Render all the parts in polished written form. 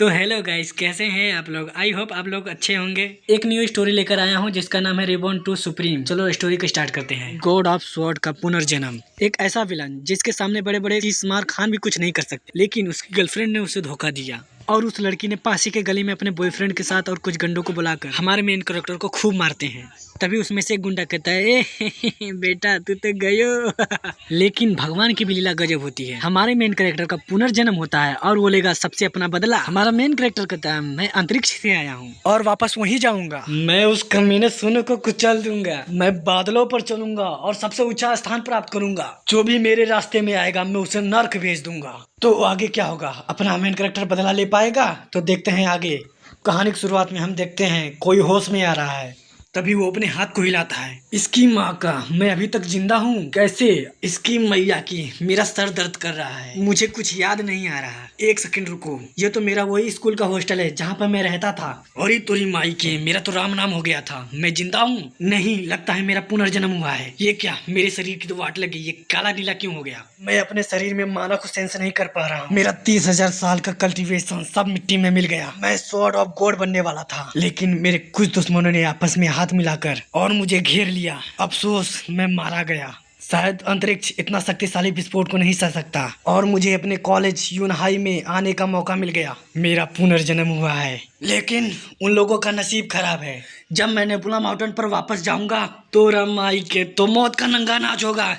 तो hello guys, कैसे हैं आप लोग। आई होप आप लोग अच्छे होंगे। एक न्यू स्टोरी लेकर आया हूं जिसका नाम है रिबॉर्न टू सुप्रीम। चलो स्टोरी को स्टार्ट करते हैं। गॉड ऑफ स्वॉर्ड का पुनर्जन्म। एक ऐसा विलन जिसके सामने बड़े बड़े तीसमार खान भी कुछ नहीं कर सकते, लेकिन उसकी गर्लफ्रेंड ने उसे धोखा दिया और उस लड़की ने पासी के गली में अपने बॉयफ्रेंड के साथ और कुछ गंडों को बुलाकर हमारे मेन कैरेक्टर को खूब मारते हैं। तभी उसमें से एक गुंडा कहता है, ए बेटा तू तो गयो। लेकिन भगवान की भी लीला गजब होती है। हमारे मेन कैरेक्टर का पुनर्जन्म होता है और वो लेगा सबसे अपना बदला। हमारा मेन कैरेक्टर कहता है, मैं अंतरिक्ष से आया हूँ और वापस वहीं जाऊंगा। मैं उस कमीने सुनो को कुचल दूंगा। मैं बादलों पर चलूंगा और सबसे ऊंचा स्थान प्राप्त करूंगा। जो भी मेरे रास्ते में आएगा मैं उसे नर्क भेज दूंगा। तो आगे क्या होगा? अपना मेन कैरेक्टर बदला ले पाएगा? तो देखते हैं आगे। कहानी की शुरुआत में हम देखते हैं कोई होश में आ रहा है। तभी वो अपने हाथ को हिलाता है। इसकी माँ का, मैं अभी तक जिंदा हूँ कैसे? इसकी मैया की, मेरा सर दर्द कर रहा है, मुझे कुछ याद नहीं आ रहा। एक सेकंड रुको, ये तो मेरा वही स्कूल का हॉस्टल है जहाँ पर मैं रहता था। और ये तोरी माई के, मेरा तो राम नाम हो गया था। मैं जिंदा हूँ? नहीं, लगता है मेरा पुनर्जन्म हुआ है। ये क्या, मेरे शरीर की तो वाट लग गई, ये काला नीला क्यों हो गया? मैं अपने शरीर में माना को सेंस नहीं कर पा रहा हूँ। मेरा 30,000 साल का कल्टीवेशन सब मिट्टी में मिल गया। मैं स्वॉर्ड ऑफ गॉड बनने वाला था, लेकिन मेरे कुछ दुश्मनों ने आपस में हाथ मिलाकर और मुझे घेर लिया। अफसोस, मैं मारा गया। शायद अंतरिक्ष इतना शक्तिशाली विस्फोट को नहीं सह सकता और मुझे अपने कॉलेज यूनहाई में आने का मौका मिल गया। मेरा पुनर्जन्म हुआ है, लेकिन उन लोगों का नसीब खराब है। जब मैं नेबुला माउंटेन पर वापस जाऊंगा तो रमाई के तो मौत का नंगा नाच होगा।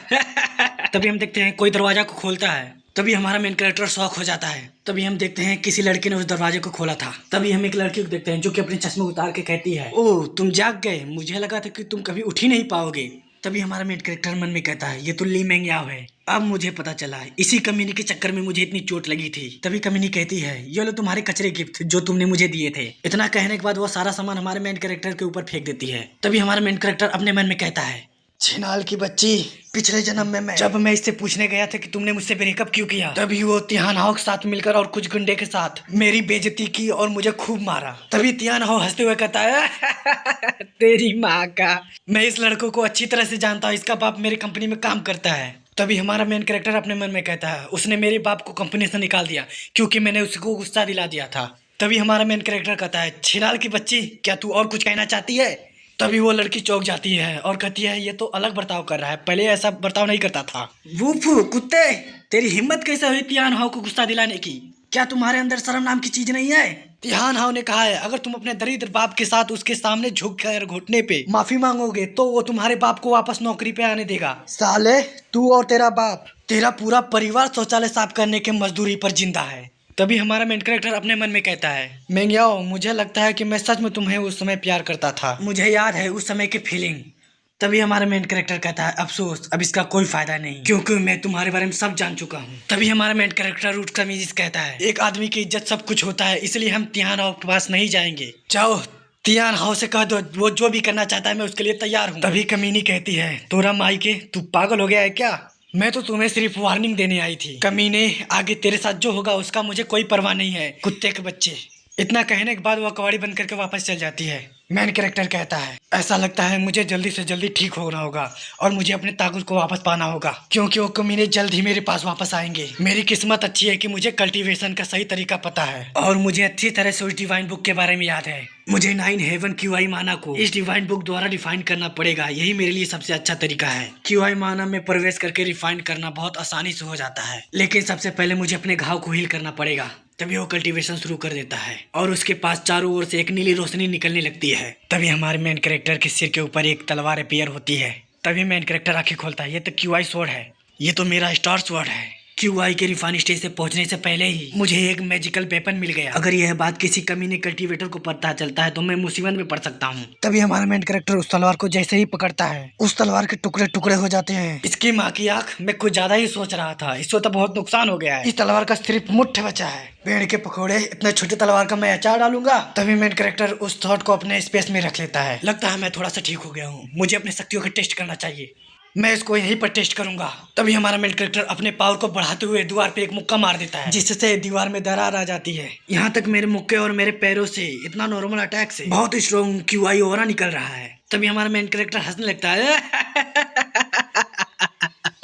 तभी हम देखते हैं कोई दरवाजा को खोलता है। तभी हमारा मेन कैरेक्टर शॉक हो जाता है। तभी हम देखते हैं किसी लड़के ने उस दरवाजे को खोला था। तभी हम एक लड़की को देखते हैं जो कि अपने चश्मे उतार के कहती है, ओह तुम जाग गए, मुझे लगा था कि तुम कभी उठ ही नहीं पाओगे। तभी हमारा मेन कैरेक्टर मन में कहता है, ये तो ली मेंग याओ है। अब मुझे पता चला है, इसी कमीनी के चक्कर में मुझे इतनी चोट लगी थी। तभी कमीनी कहती है, ये लो तुम्हारे कचरे गिफ्ट जो तुमने मुझे दिए थे। इतना कहने के बाद वो सारा सामान हमारे मेन कैरेक्टर के ऊपर फेंक देती है। तभी हमारा मेन कैरेक्टर अपने मन में कहता है, छिनाल की बच्ची, पिछले जन्म में जब मैं इससे पूछने गया था कि तुमने मुझसे ब्रेकअप क्यों किया, तभी वो तिहान हाओ के साथ मिलकर और कुछ गुंडे के साथ मेरी बेइज्जती की और मुझे खूब मारा। तभी तिहान हाओ हंसते हुए कहता है, तेरी माँ का, मैं इस लड़कों को अच्छी तरह से जानता हूँ, इसका बाप मेरी कंपनी में काम करता है। तभी हमारा मेन कैरेक्टर अपने मन में कहता है, उसने मेरे बाप को कंपनी से निकाल दिया क्योंकि मैंने उसको गुस्सा दिला दिया था। तभी हमारा मेन कैरेक्टर कहता है, छिनाल की बच्ची, क्या तू और कुछ कहना चाहती है? तभी वो लड़की चौंक जाती है और कहती है, ये तो अलग बर्ताव कर रहा है, पहले ऐसा बर्ताव नहीं करता था। वूफू कुत्ते, तेरी हिम्मत कैसे हुई तिहान हाओ को गुस्सा दिलाने की? क्या तुम्हारे अंदर शर्म नाम की चीज नहीं है? तिहान हाओ ने कहा है, अगर तुम अपने दरिद्र बाप के साथ उसके सामने झुक कर घुटने पे माफी मांगोगे तो वो तुम्हारे बाप को वापस नौकरी पे आने देगा। साले, तू और तेरा बाप, तेरा पूरा परिवार शौचालय साफ करने के मजदूरी पर जिंदा है। तभी हमारा मेन कैरेक्टर अपने मन में कहता है, मेंग्याओ, मुझे लगता है कि मैं सच में तुम्हें उस समय प्यार करता था, मुझे याद है उस समय की फीलिंग। तभी हमारा मेन कैरेक्टर कहता है, अफसोस, अब इसका कोई फायदा नहीं क्योंकि मैं तुम्हारे बारे में सब जान चुका हूँ। तभी हमारा मेन कैरेक्टर उठ कर कहता है, एक आदमी की इज्जत सब कुछ होता है, इसलिए हम तिहान हाओ के पास नहीं जाएंगे। जाओ तिहान हाओ से कह दो, वो जो भी करना चाहता है मैं उसके लिए तैयार हूँ। तभी कमीनी कहती है, तोरा माई के, तू पागल हो गया है क्या? मैं तो तुम्हें सिर्फ वार्निंग देने आई थी। कमीने, आगे तेरे साथ जो होगा उसका मुझे कोई परवाह नहीं है, कुत्ते के बच्चे। इतना कहने के बाद वो कवाड़ी बंद करके वापस चल जाती है। मेन कैरेक्टर कहता है, ऐसा लगता है मुझे जल्दी से जल्दी ठीक होना होगा और मुझे अपने ताकत को वापस पाना होगा क्योंकि वो कमीने जल्द ही मेरे पास वापस आएंगे। मेरी किस्मत अच्छी है कि मुझे कल्टीवेशन का सही तरीका पता है और मुझे अच्छी तरह से उस डिवाइन बुक के बारे में याद है। मुझे 9 हेवन क्यूआई माना को इस डिवाइन बुक द्वारा डिफाइन करना पड़ेगा, यही मेरे लिए सबसे अच्छा तरीका है। क्यूआई माना में प्रवेश करके रिफाइन करना बहुत आसानी से हो जाता है, लेकिन सबसे पहले मुझे अपने घाव को हील करना पड़ेगा। तभी वो कल्टीवेशन शुरू कर देता है और उसके पास चारों ओर से एक नीली रोशनी निकलने लगती है। तभी हमारे मेन कैरेक्टर के सिर के ऊपर एक तलवार अपीयर होती है। तभी मेन कैरेक्टर आंखें खोलता है, ये तो क्यूआई स्वॉर्ड है, ये तो मेरा स्टार स्वॉर्ड है। क्यूआई के रिफाइन स्टेज से पहुंचने से पहले ही मुझे एक मैजिकल वेपन मिल गया। अगर यह बात किसी कमीने कल्टीवेटर को पता चलता है तो मैं मुसीबत में पड़ सकता हूँ। तभी हमारा मेन कैरेक्टर उस तलवार को जैसे ही पकड़ता है, उस तलवार के टुकड़े टुकड़े हो जाते हैं। इसकी माँ की आंख, मैं कुछ ज्यादा ही सोच रहा था, इससे तो बहुत नुकसान हो गया है। इस तलवार का सिर्फ मुट्ठ बचा है। पेड़ के पकौड़े, इतने छोटे तलवार का मैं अचार डालूंगा। तभी मेन कैरेक्टर उस थॉट को अपने स्पेस में रख लेता है। लगता है मैं थोड़ा सा ठीक हो गया हूँ, मुझे अपनी शक्तियों का टेस्ट करना चाहिए, मैं इसको यहीं पर टेस्ट करूंगा। तभी हमारा मेन कैरेक्टर अपने पावर को बढ़ाते हुए दीवार पे एक मुक्का मार देता है, जिससे दीवार में दरार आ जाती है। यहाँ तक मेरे मुक्के और मेरे पैरों से, इतना नॉर्मल अटैक से बहुत स्ट्रॉन्ग क्यूआई ऑरा निकल रहा है। तभी हमारा मेन कैरेक्टर हंसने लगता है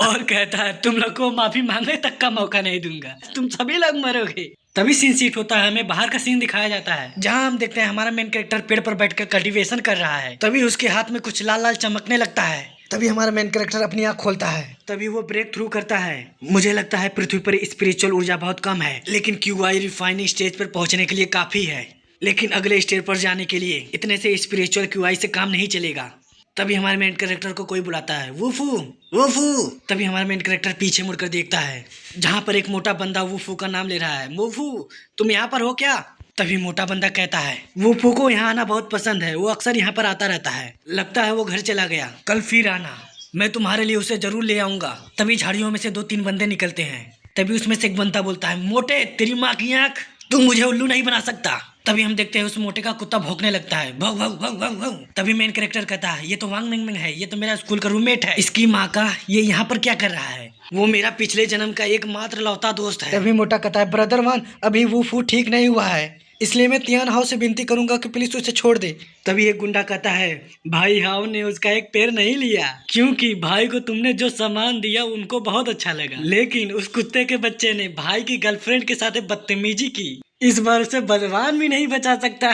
और कहता है, तुम लोग को माफी मांगने तक का मौका नहीं दूंगा, तुम सभी लोग मरोगे। तभी सीन सीट होता है, हमें बाहर का सीन दिखाया जाता है जहाँ हम देखते हैं हमारा मेन कैरेक्टर पेड़ पर बैठकर कल्टीवेशन कर रहा है। तभी उसके हाथ में कुछ लाल लाल चमकने लगता है। तभी हमारा मेन कैरेक्टर अपनी आँख खोलता है। तभी वो ब्रेक थ्रू करता है। मुझे लगता है पृथ्वी पर स्पिरिचुअल ऊर्जा बहुत कम है, लेकिन क्यूआई रिफाइनिंग स्टेज पर पहुंचने के लिए काफी है। लेकिन अगले स्टेज पर जाने के लिए इतने से स्पिरिचुअल क्यूआई से काम नहीं चलेगा। तभी हमारे मेन कैरेक्टर को कोई बुलाता है, वुफू वुफू। तभी हमारा मेन कैरेक्टर पीछे मुड़कर देखता है जहाँ पर एक मोटा बंदा वुफू का नाम ले रहा है। वुफू, तुम यहाँ पर हो क्या? तभी मोटा बंदा कहता है वुफू को यहाँ आना बहुत पसंद है, वो अक्सर यहाँ पर आता रहता है, लगता है वो घर चला गया, कल फिर आना, मैं तुम्हारे लिए उसे जरूर ले आऊंगा। तभी झाड़ियों में से 2-3 बंदे निकलते हैं। तभी उसमें से एक बंदा बोलता है, मोटे तेरी माँ की आँख, तुम मुझे उल्लू नहीं बना सकता। तभी हम देखते हैं उस मोटे का कुत्ता भौंकने लगता है, भौ भौ भौ भौ भौ। तभी मेन कैरेक्टर कहता है, ये तो वांग मिंग मिंग है, ये तो मेरा स्कूल का रूममेट है, इसकी माँ का ये यहाँ पर क्या कर रहा है? वो मेरा पिछले जन्म का एकमात्र लौता दोस्त है। तभी मोटा कहता है, ब्रदर वन, अभी वुफू ठीक नहीं हुआ है, इसलिए मैं तियान हाउ से विनती करूंगा कि प्लीज उसे छोड़ दे। तभी एक गुंडा कहता है, भाई हाउ ने उसका एक पैर नहीं लिया, क्योंकि भाई को तुमने जो सामान दिया उनको बहुत अच्छा लगा, लेकिन उस कुत्ते के बच्चे ने भाई की गर्लफ्रेंड के साथ बदतमीजी की, इस बार उसे बलवान भी नहीं बचा सकता।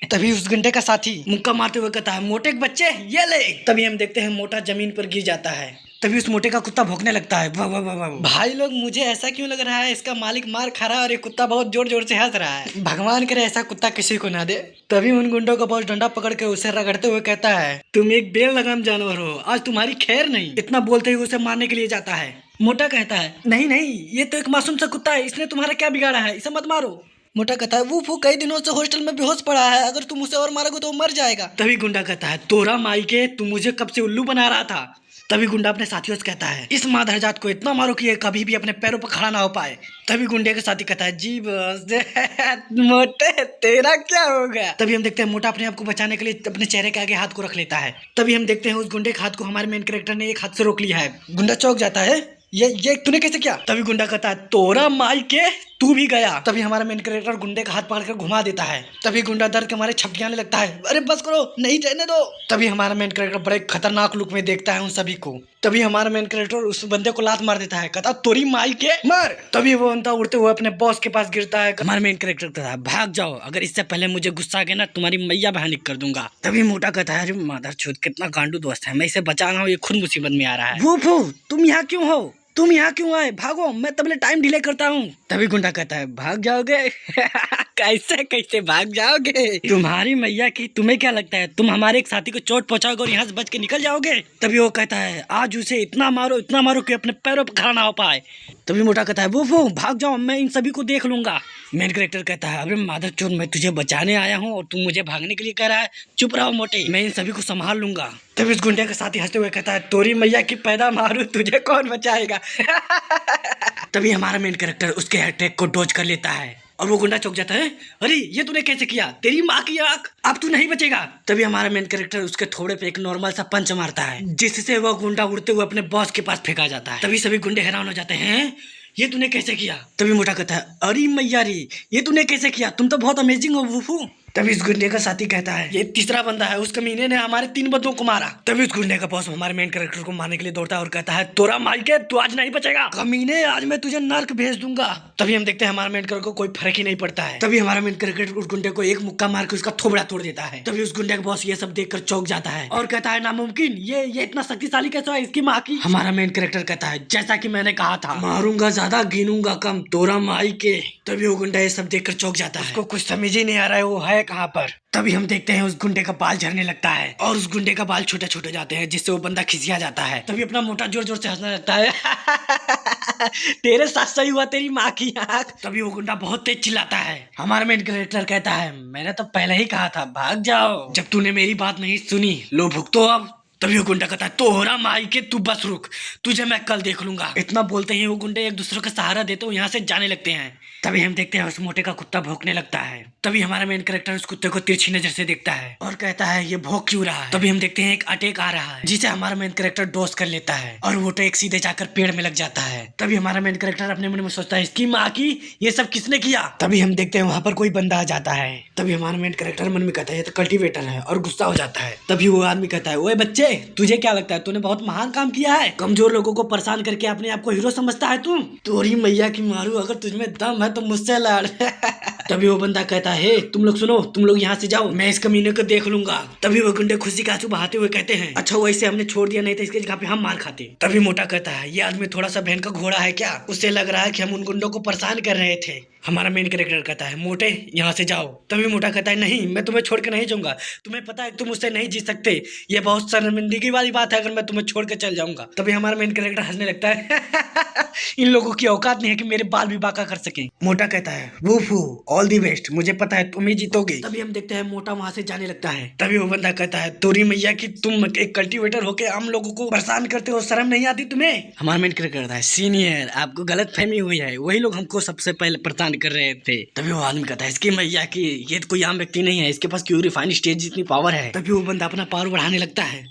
तभी उस घंटे का साथी मुक्का मारते हुए कहता है, मोटे के बच्चे ये ले। तभी हम देखते हैं मोटा जमीन पर गिर जाता है। तभी उस मोटे का कुत्ता भौंकने लगता है, वाह वाह वाह वाह। भाई लोग, मुझे ऐसा क्यों लग रहा है इसका मालिक मार खा रहा है और ये कुत्ता बहुत जोर जोर से हंस रहा है, भगवान करे ऐसा कुत्ता किसी को ना दे। तभी उन गुंडों का बॉस डंडा पकड़ के उसे रगड़ते हुए कहता है, तुम एक बेलगाम जानवर हो, आज तुम्हारी खैर नहीं। इतना बोलते ही उसे मारने के लिए जाता है। मोटा कहता है, नहीं नहीं, ये तो एक मासूम सा कुत्ता है, इसने तुम्हारा क्या बिगाड़ा है, इसे मत मारो। मोटा कहता है, वुफू कई दिनों से हॉस्टल में बेहोश पड़ा है, अगर तुम उसे और मारोगे तो वो मर जाएगा। तभी गुंडा कहता है, तोरा माई के, तुम मुझे कब से उल्लू बना रहा था। तभी गुंडा अपने साथियों से कहता है, इस मादरजात को इतना मारो कि ये कभी भी अपने पैरों पर खड़ा ना हो पाए। तभी गुंडे के साथी कहता है, जी बस मोटे तेरा क्या होगा। तभी हम देखते हैं मोटा अपने आप को बचाने के लिए अपने चेहरे के आगे हाथ को रख लेता है। तभी हम देखते हैं उस गुंडे के हाथ को हमारे मेन कैरेक्टर ने एक हाथ से रोक लिया है। गुंडा चौंक जाता है, ये तूने कैसे किया? तभी गुंडा कहता है, तोरा माई के, तू भी गया। तभी हमारा मेन कैरेक्टर गुंडे का हाथ पकड़कर घुमा देता है। तभी गुंडा दर्द के मारे छपकियाने लगता है, अरे बस करो, नहीं जाने दो। तभी हमारा मेन कैरेक्टर बड़े खतरनाक लुक में देखता है उन सभी को। तभी हमारा मेन कैरेक्टर उस बंदे को लात मार देता है, कहता तोरी माई के मार। तभी वो बंदा उड़ते हुए अपने बॉस के पास गिरता है। हमारा मेन कैरेक्टर कहता है, भाग जाओ, अगर इससे पहले मुझे गुस्सा आ गया ना तुम्हारी मैया बहानिक कर दूंगा। तभी मोटा कहता है, अरे मादरचोद कितना गांडू दोस्त है, मैं इसे बचा रहा हूँ, ये खुद मुसीबत में आ रहा है। वो तुम यहाँ क्यों हो, तुम यहाँ क्यों आए, भागो, मैं तबले टाइम डिले करता हूँ। तभी गुंडा कहता है, भाग जाओगे? कैसे कैसे भाग जाओगे, तुम्हारी मैया की, तुम्हें क्या लगता है तुम हमारे एक साथी को चोट पहुंचाओगे और यहाँ से बच के निकल जाओगे? तभी वो कहता है, आज उसे इतना मारो कि अपने पैरों पर खड़ा ना हो पाए। तभी मोटा कहता है, वो भाग जाओ, मैं इन सभी को देख लूंगा। मेन कैरेक्टर कहता है, अरे मादरचोद, मैं तुझे बचाने आया हूँ और तू मुझे भागने के लिए कह रहा है, चुप रहो मोटे, मैं इन सभी को संभाल लूंगा। तभी उस गुंडे के साथी हंसते हुए कहता है, तोरी मैया की पैदा मारू, तुझे कौन बचाएगा। तभी हमारा मेन कैरेक्टर उसके अटैक को डॉज कर लेता है और वो गुंडा चौंक जाता है, अरे ये तूने कैसे किया, तेरी माँ की आँख, अब तू नहीं बचेगा। तभी हमारा मेन कैरेक्टर उसके थोड़े पे एक नॉर्मल सा पंच मारता है, जिससे वो गुंडा उड़ते हुए अपने बॉस के पास फेंका जाता है। तभी सभी गुंडे हैरान हो जाते हैं, ये तूने कैसे किया? तभी मोटा कहता है, अरे मैया रे, ये तूने कैसे किया, तुम तो बहुत अमेजिंग हो वुफू। तभी इस गुंडे का साथी कहता है, ये तीसरा बंदा है, उस कमीने ने हमारे 3 बंदों को मारा। तभी उस गुंडे का बॉस हमारे मेन कैरेक्टर को मारने के लिए दौड़ता है और कहता है, तोरा माई के, तू आज नहीं बचेगा कमीने, आज मैं तुझे नर्क भेज दूंगा। तभी हम देखते हैं हमारे मेन कैरेक्टर को कोई फर्क ही नहीं पड़ता है। तभी हमारा मेन कैरेक्टर उस गुंडे को एक मुक्का मार के उसका थोबड़ा तोड़ देता है। तभी उस गुंडे का बॉस ये सब देखकर चौंक जाता है और कहता है, नामुमकिन, ये इतना शक्तिशाली कैसे है, इसकी माँ की। हमारा मेन कैरेक्टर कहता है, जैसा कि मैंने कहा था, मारूंगा ज्यादा गिनूंगा कम, तोरा माई के। तभी वो गुंडा ये सब देखकर चौंक जाता है, उसको कुछ समझ ही नहीं आ रहा है वो है कहाँ पर। तभी हम देखते हैं उस गुंडे का बाल झड़ने लगता है और उस गुंडे का बाल छोटे छोटे जाते हैं, जिससे वो बंदा खिसिया जाता है। तभी अपना मोटा जोर जोर से हंसने लगता है, तेरे साथ सही हुआ, तेरी माँ की आँख। तभी वो गुंडा बहुत तेज चिल्लाता है। हमारा मेन कैरेक्टर कहता है, मैंने तो पहले ही कहा था भाग जाओ, जब तूने मेरी बात नहीं सुनी, लो भुगतो अब। तभी वो गुंडा कहता है, तोहरा माई के, तू बस रुक, तुझे मैं कल देख लूंगा। इतना बोलते ही वो गुंडे एक दूसरे का सहारा देते हुए यहाँ से जाने लगते हैं। तभी हम देखते हैं उस मोटे का कुत्ता भौंकने लगता है। तभी हमारा मेन कैरेक्टर उस कुत्ते को तिरछी नजर से देखता है और कहता है, ये भौंक क्यों रहा है। तभी हम देखते हैं एक अटैक आ रहा है, जिसे हमारा मेन कैरेक्टर डोज कर लेता है और वो अटैक सीधे जाकर पेड़ में लग जाता है। तभी हमारा मेन कैरेक्टर अपने मन में सोचता है, इसकी माँ की, ये सब किसने किया। तभी हम देखते हैं वहाँ पर कोई बंदा आ जाता है। तभी हमारा मेन कैरेक्टर मन में कहता है, ये तो कल्टीवेटर है, और गुस्सा हो जाता है। तभी वो आदमी कहता है, ओए बच्चे, तुझे तुझे क्या लगता है तूने बहुत महान काम किया है? कमजोर लोगों को परेशान करके अपने आप को हीरो समझता है तुम? तोरी मैया की मारू, अगर तुझमें दम है तो मुझसे लड़। तभी वो बंदा कहता है तुम लोग सुनो, तुम लोग यहाँ से जाओ, मैं इस कमीने को देख लूंगा। तभी वो गुंडे खुशी का आंसू बहाते हुए कहते हैं अच्छा वैसे हमने छोड़ दिया, नहीं तो इसके जगह पे हम मार खाते। तभी मोटा कहता है ये आदमी थोड़ा सा बहन का घोड़ा है क्या? उससे लग रहा है कि हम उन गुंडों को परेशान कर रहे थे। हमारा मेन कैरेक्टर कहता है मोटे यहाँ से जाओ। तभी मोटा कहता है नहीं, मैं तुम्हें छोड़ के नहीं जाऊंगा, तुम्हें पता है तुम मुझसे नहीं जी सकते, ये बहुत शर्मिंदगी वाली बात है अगर मैं तुम्हें छोड़ के चल जाऊंगा। तभी हमारा मेन कैरेक्टर हंसने लगता है इन लोगों की औकात नहीं है कि मेरे बाल भी बांका कर सके। मोटा कहता है वूफू ऑल दी बेस्ट, मुझे पता है तुम ही जीतोगे। तभी हम देखते हैं मोटा वहां से जाने लगता है। तभी वो बंदा कहता है तोरी मैया की तुम एक कल्टीवेटर होके हम लोगों को परेशान करते हो, शर्म नहीं आती तुम्हें? हमारा मेन कैरेक्टर कहता है सीनियर आपको गलत फहमी हुई है, वही लोग हमको सबसे पहले परेशान कर रहे थे। तभी वो आदमी कहता है इसकी मैया की ये तो कोई आम व्यक्ति नहीं है, इसके पास क्यों रिफाइंड स्टेज जितनी पावर है। तभी वो बंदा अपना पावर बढ़ाने लगता है।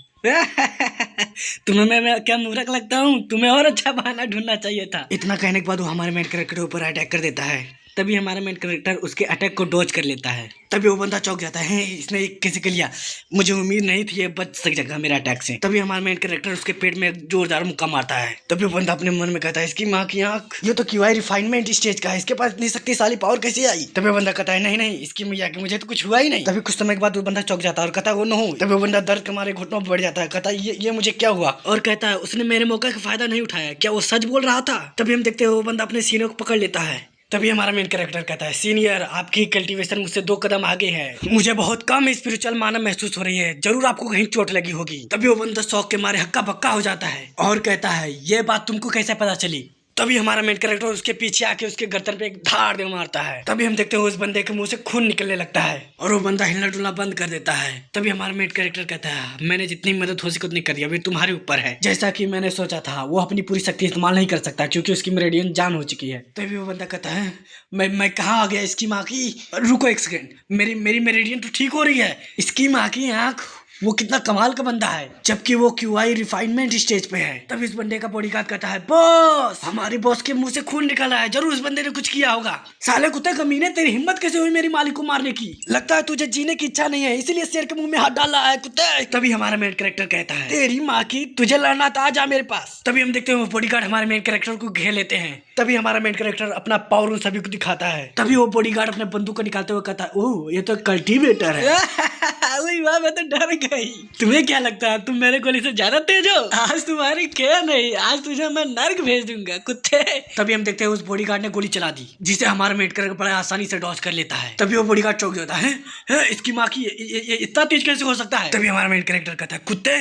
तुम्हें मैं क्या मूर्ख लगता हूँ? तुम्हें और अच्छा बहाना ढूंढना चाहिए था। इतना कहने के बाद वो हमारे मेन कैरेक्टर के ऊपर अटैक कर देता है। तभी हमारा मेन कैरेक्टर उसके अटैक को डॉज कर लेता है। तभी वो बंदा चौंक जाता है इसने कैसे कर लिया, मुझे उम्मीद नहीं थी ये बच सकेगा मेरा अटैक से। तभी हमारा मेन कैरेक्टर उसके पेट में एक जोरदार मुक्का मारता है। तभी वो बंदा अपने मन में कहता है इसकी माँ की आंख, ये तो क्यूआई रिफाइनमेंट स्टेज का है, इसके पास इतनी शक्तिशाली पावर कैसे आई? तभी वो बंदा कहता है नहीं नहीं इसकी मैया की मुझे तो कुछ हुआ ही नहीं। तभी कुछ समय के बाद वो बंदा चौंक जाता है और कहता है वो नो। तभी वो बंदा दर्द के मारे घुटनों पर बढ़ जाता है, कहता है ये मुझे क्या हुआ? और कहता है उसने मेरे मौके का फायदा नहीं उठाया, क्या वो सच बोल रहा था? तभी हम देखते हैं वो बंदा अपने सीने को पकड़ लेता है। तभी हमारा मेन कैरेक्टर कहता है सीनियर आपकी कल्टीवेशन मुझसे 2 कदम आगे है, मुझे बहुत कम स्पिरिचुअल मानव महसूस हो रही है, जरूर आपको कहीं चोट लगी होगी। तभी वो बंदा शौक के मारे हक्का बक्का हो जाता है और कहता है ये बात तुमको कैसे पता चली? तभी हमारा मेन कैरेक्टर उसके पीछे आके उसके गर्दन पे एक धार दे मारता है। तभी हम देखते हैं उस बंदे के मुंह से खून निकलने लगता है और वो बंदा हिलना डुलना बंद कर देता है। तभी हमारा मेन कैरेक्टर कहता है मैंने जितनी मदद हो सकी उतनी कर दी, अभी तुम्हारे ऊपर है। जैसा कि मैंने सोचा था वो अपनी पूरी शक्ति इस्तेमाल नहीं कर सकता क्योंकि उसकी मेरेडियन जान हो चुकी है। तभी वो बंदा कहता है मैं कहाँ आ गया इसकी माँ की? रुको एक सेकेंड, मेरी मेरेडियन तो ठीक हो रही है, इसकी माँ की आँख, वो कितना कमाल का बंदा है जबकि वो क्यूआई रिफाइनमेंट स्टेज पे है। तब इस बंदे का बॉडीगार्ड कहता है बॉस हमारे बॉस के मुंह से खून निकला है, जरूर उस बंदे ने कुछ किया होगा। साले कुत्ते कमीने तेरी हिम्मत कैसे हुई मेरी मालिक को मारने की? लगता है तुझे जीने की इच्छा नहीं है इसीलिए शेर के मुंह में हाथ डाला है कुत्ते। तभी हमारा मेन कैरेक्टर कहता है तेरी माँ की तुझे लड़ना था, आ जा मेरे पास। तभी हम देखते हैं वो बॉडीगार्ड हमारे मेन कैरेक्टर को घेर लेते हैं। तभी हमारा मेन कैरेक्टर अपना पावर उन सभी को दिखाता है। तभी वो बॉडीगार्ड अपने बंदूक को निकालते हुए कहता है ओह ये तो कल्टीवेटर है। मैं तो डर गई। तुम्हें क्या लगता है तुम मेरे गोली से ज्यादा तेज हो? आज तुम्हारी क्या नहीं, आज तुझे मैं नर्क भेज दूंगा कुत्ते। तभी हम देखते हैं उस बॉडीगार्ड ने गोली चला दी जिसे हमारा मेन कैरेक्टर बड़ा आसानी से डॉज कर लेता है। तभी वो बॉडीगार्ड चौंक जाता है इसकी माँ की ये इतना तेज कैसे हो सकता है? तभी हमारा मेन कैरेक्टर कहता है कुत्ते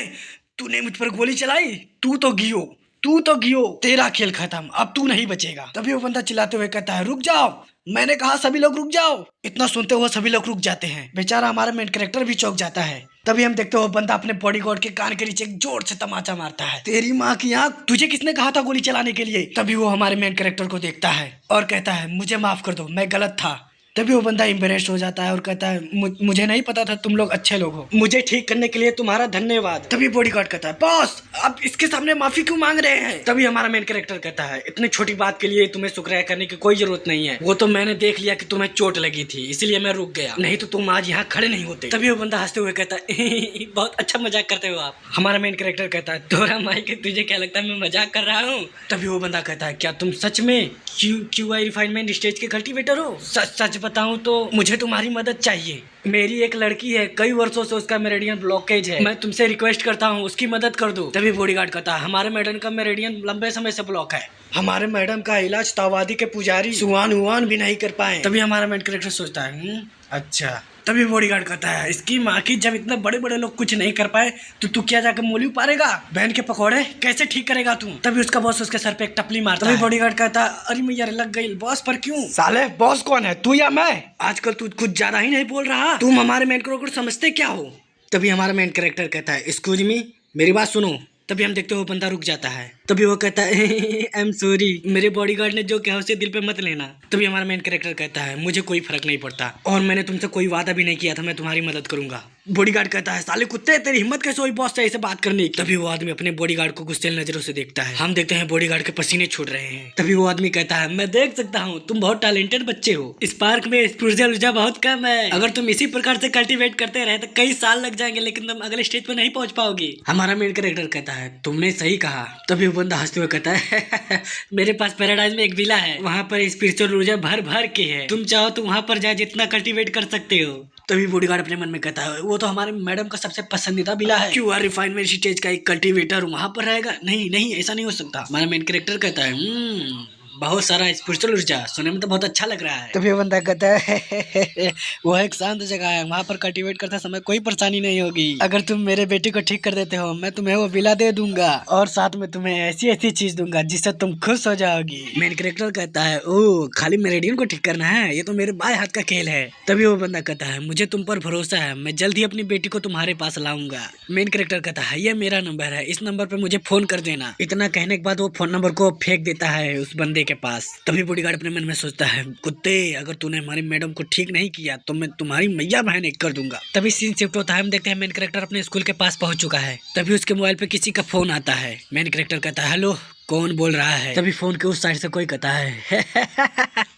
तूने मुझ पर गोली चलाई, तू तो गियो, तेरा खेल खत्म, अब तू नहीं बचेगा। तभी वो बंदा चिल्लाते हुए कहता है रुक जाओ, मैंने कहा सभी लोग रुक जाओ। इतना सुनते हुए सभी लोग रुक जाते हैं। बेचारा हमारा मेन कैरेक्टर भी चौंक जाता है। तभी हम देखते हो बंदा अपने बॉडीगार्ड के कान के नीचे एक जोर से तमाचा मारता है। तेरी माँ की आँख, तुझे किसने कहा था गोली चलाने के लिए? तभी वो हमारे मेन कैरेक्टर को देखता है और कहता है मुझे माफ कर दो, मैं गलत था। तभी वो बंदा इम्प्रेस्ड हो जाता है और कहता है मुझे नहीं पता था तुम लोग अच्छे लोग हो, मुझे ठीक करने के लिए तुम्हारा धन्यवाद। तभी बॉडीगार्ड कहता है बॉस आप इसके सामने माफी क्यों मांग रहे हैं? तभी हमारा मेन कैरेक्टर कहता है इतनी छोटी बात के लिए तुम्हें शुक्रिया करने की कोई जरूरत नहीं है, वो तो मैंने देख लिया कि तुम्हें चोट लगी थी इसलिए मैं रुक गया, नहीं तो तुम आज यहाँ खड़े नहीं होते। तभी वो बंदा हंसते हुए कहता है बहुत अच्छा मजाक करते हो आप। हमारा मेन कैरेक्टर कहता है तोरा माइक तुझे क्या लगता है मैं मजाक कर रहा हूँ? तभी वो बंदा कहता है क्या तुम सच में क्यूआई रिफाइनमेंट स्टेज के कल्टीवेटर हो? सच बताऊं तो मुझे तुम्हारी मदद चाहिए। मेरी एक लड़की है, कई वर्षों से उसका मेरेडियन ब्लॉकेज है, मैं तुमसे रिक्वेस्ट करता हूँ उसकी मदद कर दो। तभी बॉडीगार्ड कहता है हमारे मैडम का मेरेडियन लंबे समय से ब्लॉक है, हमारे मैडम का इलाज तावादी के पुजारी सुवान भी नहीं कर पाए। तभी हमारा मेन कैरेक्टर सोचता है अच्छा। तभी बॉडीगार्ड कहता है इसकी माँ की जब इतने बड़े बड़े लोग कुछ नहीं कर पाए तो तू क्या जाकर मूली उपारेगा? बहन के पकौड़े कैसे ठीक करेगा तू? तभी उसका बॉस उसके सर पे एक टपली मारता है। तभी बॉडीगार्ड कहता है अरे मैं यार लग गई, बॉस पर क्यों? साले बॉस कौन है, तू या मैं? आजकल तू कुछ ज्यादा ही नहीं बोल रहा, तुम हमारे मेन कैरेक्टर समझते क्या हो? तभी हमारा मेन कैरेक्टर कहता है एक्सक्यूज मी मेरी बात सुनो। तभी हम देखते हो बंदा रुक जाता है तभी वो कहता है आई एम सॉरी, मेरे बॉडीगार्ड ने जो कहा उसे दिल पे मत लेना। तभी हमारा मेन कैरेक्टर कहता है मुझे कोई फर्क नहीं पड़ता और मैंने तुमसे कोई वादा भी नहीं किया था मैं तुम्हारी मदद करूंगा। बॉडीगार्ड कहता है साले कुत्ते तेरी हिम्मत कैसे हुई बॉस से ऐसे बात करने की। तभी वो आदमी अपने बॉडीगार्ड को गुस्सेल नजरों से देखता है। हम देखते हैं बॉडीगार्ड के पसीने छूट रहे हैं। तभी वो आदमी कहता है मैं देख सकता हूँ तुम बहुत टैलेंटेड बच्चे हो, इस पार्क में ऊर्जा बहुत कम है, अगर तुम इसी प्रकार से कल्टीवेट करते रहे तो कई साल लग जाएंगे लेकिन तुम अगले स्टेज पर नहीं पहुंच पाओगे। हमारा मेन कैरेक्टर कहता है तुमने सही कहा। तभी वो बंदा हंसते हुए कहता है मेरे पास पैराडाइज में एक विला है, वहाँ पर स्पिरिचुअल ऊर्जा भर भर के है, तुम चाहो तो वहाँ पर जाए जितना कल्टीवेट कर सकते हो। तभी बॉडीगार्ड अपने मन में कहता है वो तो हमारे मैडम का सबसे पसंदीदा विला है, क्यों रिफाइनमेंट स्टेज का एक कल्टीवेटर वहाँ पर रहेगा, नहीं नहीं ऐसा नहीं हो सकता। हमारा मेन कैरेक्टर कहता है बहुत सारा स्पिरिचुअल ऊर्जा, सुनने में तो बहुत अच्छा लग रहा है। तभी वो बंदा कहता है वो एक शांत जगह है, वहाँ पर कल्टीवेट करते समय कोई परेशानी नहीं होगी, अगर तुम मेरे बेटे को ठीक कर देते हो मैं तुम्हें वो विला दे दूंगा और साथ में तुम्हें ऐसी ऐसी चीज दूंगा जिससे तुम खुश हो जाओगी। मेन कैरेक्टर कहता है ओ खाली मेरेडियन को ठीक करना है, ये तो मेरे बाएं हाथ का खेल है। तभी वो बंदा कहता है मुझे तुम पर भरोसा है, मैं जल्द ही अपनी बेटी को तुम्हारे पास लाऊंगा। मेन कैरेक्टर कहता है ये मेरा नंबर है, इस नंबर पे मुझे फोन कर देना। इतना कहने के बाद वो फोन नंबर को फेंक देता है उस बंदे के पास। तभी बॉडीगार्ड अपने मन में सोचता है कुत्ते अगर तूने हमारी मैडम को ठीक नहीं किया तो मैं तुम्हारी मैया बहन एक कर दूंगा। तभी सीन शिफ्ट होता है, हम देखते हैं मेन कैरेक्टर अपने स्कूल के पास पहुंच चुका है। तभी उसके मोबाइल पे किसी का फोन आता है। मेन कैरेक्टर कहता है हेलो कौन बोल रहा है। तभी फोन के उस साइड से कोई कहता है